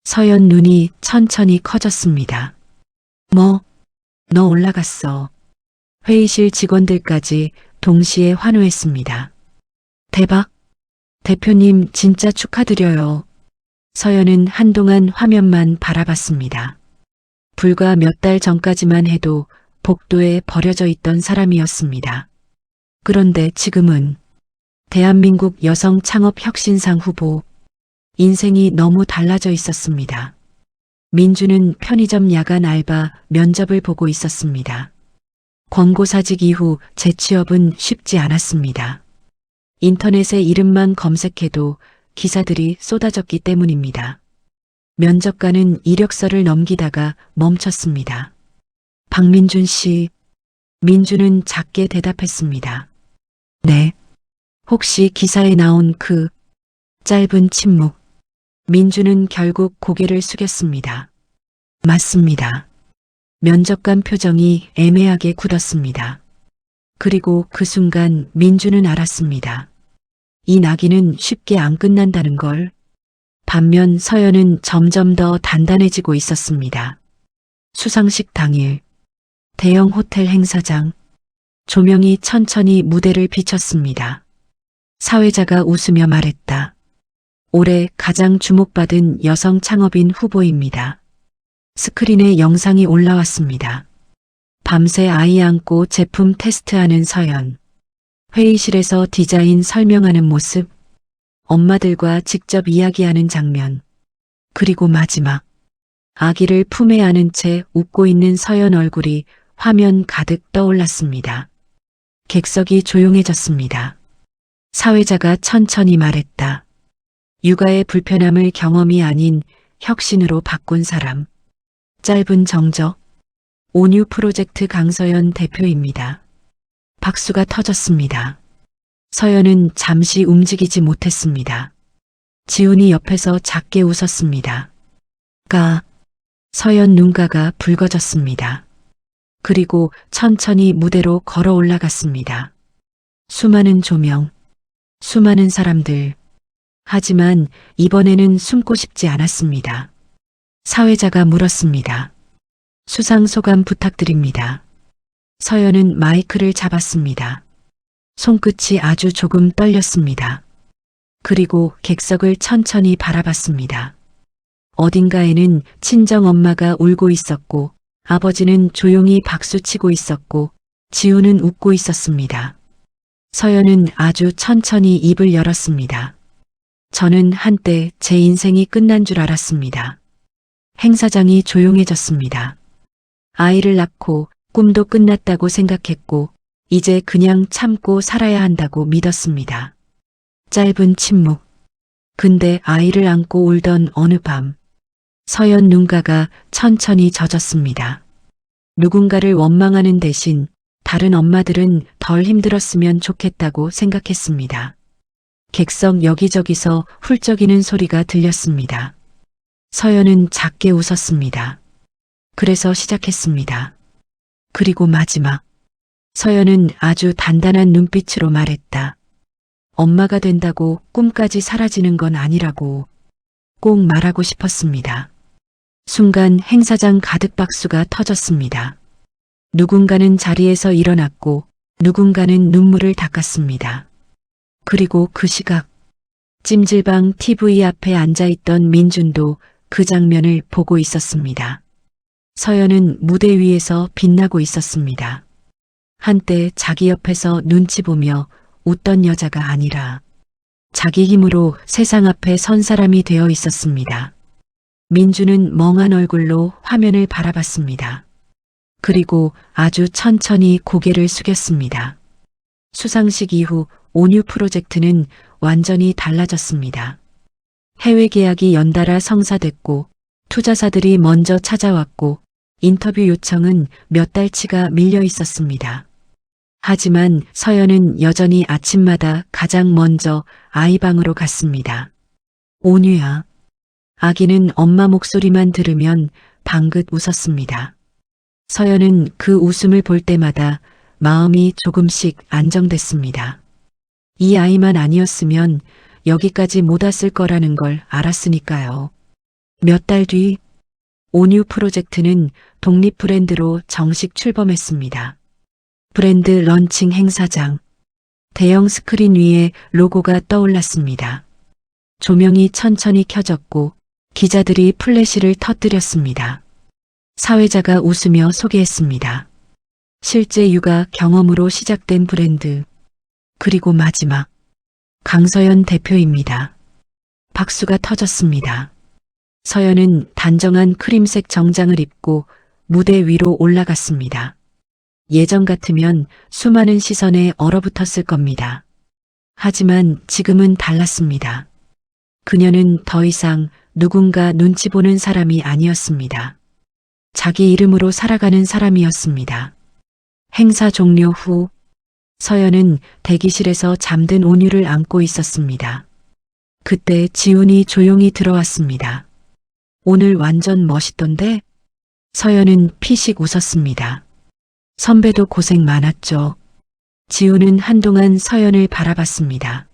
[SPEAKER 1] 서연 눈이 천천히 커졌습니다. 너 올라갔어. 회의실 직원들까지 동시에 환호했습니다. 대박! 대표님 진짜 축하드려요. 서연은 한동안 화면만 바라봤습니다. 불과 몇 달 전까지만 해도 복도에 버려져 있던 사람이었습니다. 그런데 지금은 대한민국 여성 창업 혁신상 후보, 인생이 너무 달라져 있었습니다. 민주는 편의점 야간 알바 면접을 보고 있었습니다. 권고사직 이후 재취업은 쉽지 않았습니다. 인터넷에 이름만 검색해도 기사들이 쏟아졌기 때문입니다. 면접관은 이력서를 넘기다가 멈췄습니다. 박민준 씨, 민주는 작게 대답했습니다. 네. 혹시 기사에 나온 그 짧은 침묵. 민주는 결국 고개를 숙였습니다. 맞습니다. 면접관 표정이 애매하게 굳었습니다. 그리고 그 순간 민주는 알았습니다. 이 낙인은 쉽게 안 끝난다는 걸. 반면 서연은 점점 더 단단해지고 있었습니다. 수상식 당일, 대형 호텔 행사장, 조명이 천천히 무대를 비췄습니다. 사회자가 웃으며 말했다. 올해 가장 주목받은 여성 창업인 후보입니다. 스크린에 영상이 올라왔습니다. 밤새 아이 안고 제품 테스트하는 서연, 회의실에서 디자인 설명하는 모습, 엄마들과 직접 이야기하는 장면, 그리고 마지막, 아기를 품에 안은 채 웃고 있는 서연 얼굴이 화면 가득 떠올랐습니다. 객석이 조용해졌습니다. 사회자가 천천히 말했다. 육아의 불편함을 경험이 아닌 혁신으로 바꾼 사람. 짧은 정적. 온유 프로젝트 강서연 대표입니다. 박수가 터졌습니다. 서연은 잠시 움직이지 못했습니다. 지훈이 옆에서 작게 웃었습니다. 서연 눈가가 붉어졌습니다. 그리고 천천히 무대로 걸어 올라갔습니다. 수많은 조명, 수많은 사람들. 하지만 이번에는 숨고 싶지 않았습니다. 사회자가 물었습니다. 수상 소감 부탁드립니다. 서연은 마이크를 잡았습니다. 손끝이 아주 조금 떨렸습니다. 그리고 객석을 천천히 바라봤습니다. 어딘가에는 친정 엄마가 울고 있었고, 아버지는 조용히 박수치고 있었고, 지우는 웃고 있었습니다. 서연은 아주 천천히 입을 열었습니다. 저는 한때 제 인생이 끝난 줄 알았습니다. 행사장이 조용해졌습니다. 아이를 낳고 꿈도 끝났다고 생각했고, 이제 그냥 참고 살아야 한다고 믿었습니다. 짧은 침묵. 근데 아이를 안고 울던 어느 밤, 서연 눈가가 천천히 젖었습니다. 누군가를 원망하는 대신 다른 엄마들은 덜 힘들었으면 좋겠다고 생각했습니다. 객석 여기저기서 훌쩍이는 소리가 들렸습니다. 서연은 작게 웃었습니다. 그래서 시작했습니다. 그리고 마지막. 서연은 아주 단단한 눈빛으로 말했다. 엄마가 된다고 꿈까지 사라지는 건 아니라고 꼭 말하고 싶었습니다. 순간 행사장 가득 박수가 터졌습니다. 누군가는 자리에서 일어났고 누군가는 눈물을 닦았습니다. 그리고 그 시각, 찜질방 TV 앞에 앉아있던 민준도 그 장면을 보고 있었습니다. 서연은 무대 위에서 빛나고 있었습니다. 한때 자기 옆에서 눈치 보며 웃던 여자가 아니라 자기 힘으로 세상 앞에 선 사람이 되어 있었습니다. 민주는 멍한 얼굴로 화면을 바라봤습니다. 그리고 아주 천천히 고개를 숙였습니다. 수상식 이후 온유 프로젝트는 완전히 달라졌습니다. 해외 계약이 연달아 성사됐고 투자사들이 먼저 찾아왔고 인터뷰 요청은 몇 달치가 밀려 있었습니다. 하지만 서연은 여전히 아침마다 가장 먼저 아이 방으로 갔습니다. 온유야. 아기는 엄마 목소리만 들으면 방긋 웃었습니다. 서연은 그 웃음을 볼 때마다 마음이 조금씩 안정됐습니다. 이 아이만 아니었으면 여기까지 못 왔을 거라는 걸 알았으니까요. 몇 달 뒤 온유 프로젝트는 독립 브랜드로 정식 출범했습니다. 브랜드 런칭 행사장. 대형 스크린 위에 로고가 떠올랐습니다. 조명이 천천히 켜졌고 기자들이 플래시를 터뜨렸습니다. 사회자가 웃으며 소개했습니다. 실제 육아 경험으로 시작된 브랜드. 그리고 마지막. 강서연 대표입니다. 박수가 터졌습니다. 서연은 단정한 크림색 정장을 입고 무대 위로 올라갔습니다. 예전 같으면 수많은 시선에 얼어붙었을 겁니다. 하지만 지금은 달랐습니다. 그녀는 더 이상 누군가 눈치 보는 사람이 아니었습니다. 자기 이름으로 살아가는 사람이었습니다. 행사 종료 후 서연은 대기실에서 잠든 온유를 안고 있었습니다. 그때 지훈이 조용히 들어왔습니다. 오늘 완전 멋있던데? 서연은 피식 웃었습니다. 선배도 고생 많았죠. 지훈은 한동안 서연을 바라봤습니다.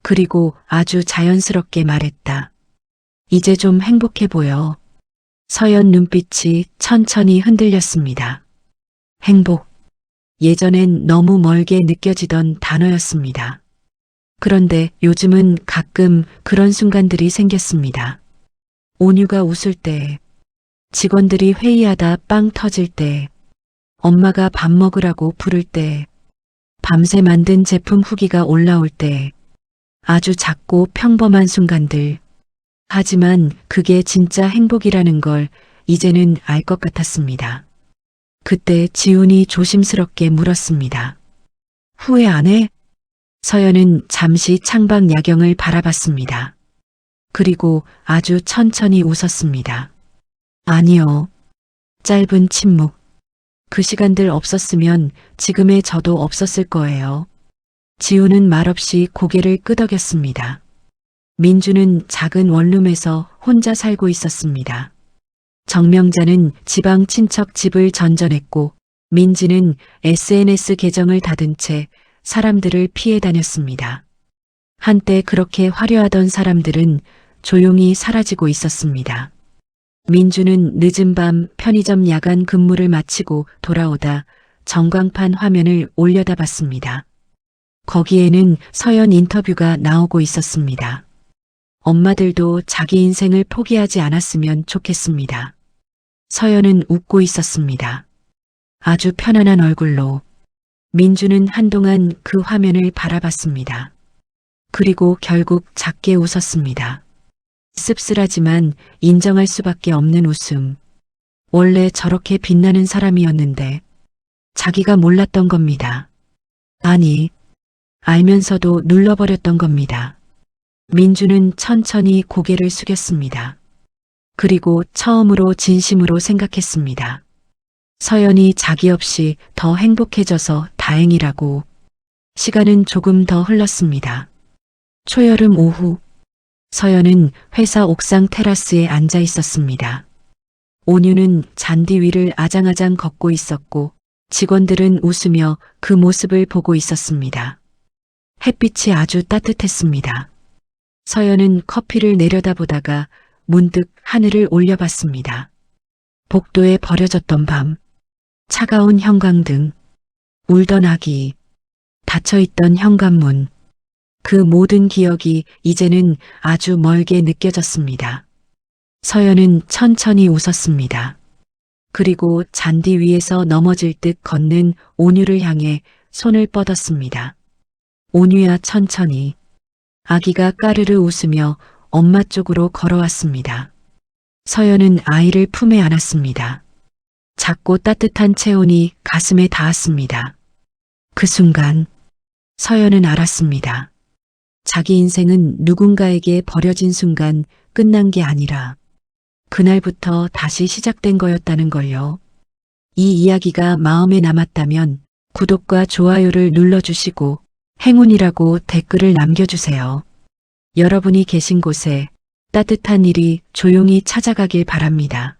[SPEAKER 1] 그리고 아주 자연스럽게 말했다. 이제 좀 행복해 보여. 서연 눈빛이 천천히 흔들렸습니다. 행복. 예전엔 너무 멀게 느껴지던 단어였습니다. 그런데 요즘은 가끔 그런 순간들이 생겼습니다. 온유가 웃을 때, 직원들이 회의하다 빵 터질 때, 엄마가 밥 먹으라고 부를 때, 밤새 만든 제품 후기가 올라올 때, 아주 작고 평범한 순간들. 하지만 그게 진짜 행복이라는 걸 이제는 알 것 같았습니다. 그때 지훈이 조심스럽게 물었습니다. 후회 안 해? 서연은 잠시 창밖 야경을 바라봤습니다. 그리고 아주 천천히 웃었습니다. 아니요. 짧은 침묵. 그 시간들 없었으면 지금의 저도 없었을 거예요. 지훈은 말없이 고개를 끄덕였습니다. 민주는 작은 원룸에서 혼자 살고 있었습니다. 정명자는 지방 친척 집을 전전했고 민지는 SNS 계정을 닫은 채 사람들을 피해 다녔습니다. 한때 그렇게 화려하던 사람들은 조용히 사라지고 있었습니다. 민주는 늦은 밤 편의점 야간 근무를 마치고 돌아오다 전광판 화면을 올려다봤습니다. 거기에는 서연 인터뷰가 나오고 있었습니다. 엄마들도 자기 인생을 포기하지 않았으면 좋겠습니다. 서연은 웃고 있었습니다. 아주 편안한 얼굴로. 민주는 한동안 그 화면을 바라봤습니다. 그리고 결국 작게 웃었습니다. 씁쓸하지만 인정할 수밖에 없는 웃음. 원래 저렇게 빛나는 사람이었는데 자기가 몰랐던 겁니다. 아니, 알면서도 눌러버렸던 겁니다. 민주는 천천히 고개를 숙였습니다. 그리고 처음으로 진심으로 생각했습니다. 서연이 자기 없이 더 행복해져서 다행이라고. 시간은 조금 더 흘렀습니다. 초여름 오후, 서연은 회사 옥상 테라스에 앉아 있었습니다. 온유는 잔디 위를 아장아장 걷고 있었고 직원들은 웃으며 그 모습을 보고 있었습니다. 햇빛이 아주 따뜻했습니다. 서연은 커피를 내려다보다가 문득 하늘을 올려봤습니다. 복도에 버려졌던 밤, 차가운 형광등, 울던 아기, 닫혀있던 현관문, 그 모든 기억이 이제는 아주 멀게 느껴졌습니다. 서연은 천천히 웃었습니다. 그리고 잔디 위에서 넘어질 듯 걷는 온유를 향해 손을 뻗었습니다. 온유야 천천히. 아기가 까르르 웃으며 엄마 쪽으로 걸어왔습니다. 서연은 아이를 품에 안았습니다. 작고 따뜻한 체온이 가슴에 닿았습니다. 그 순간 서연은 알았습니다. 자기 인생은 누군가에게 버려진 순간 끝난 게 아니라 그날부터 다시 시작된 거였다는 걸요. 이 이야기가 마음에 남았다면 구독과 좋아요를 눌러주시고 행운이라고 댓글을 남겨주세요. 여러분이 계신 곳에 따뜻한 일이 조용히 찾아가길 바랍니다.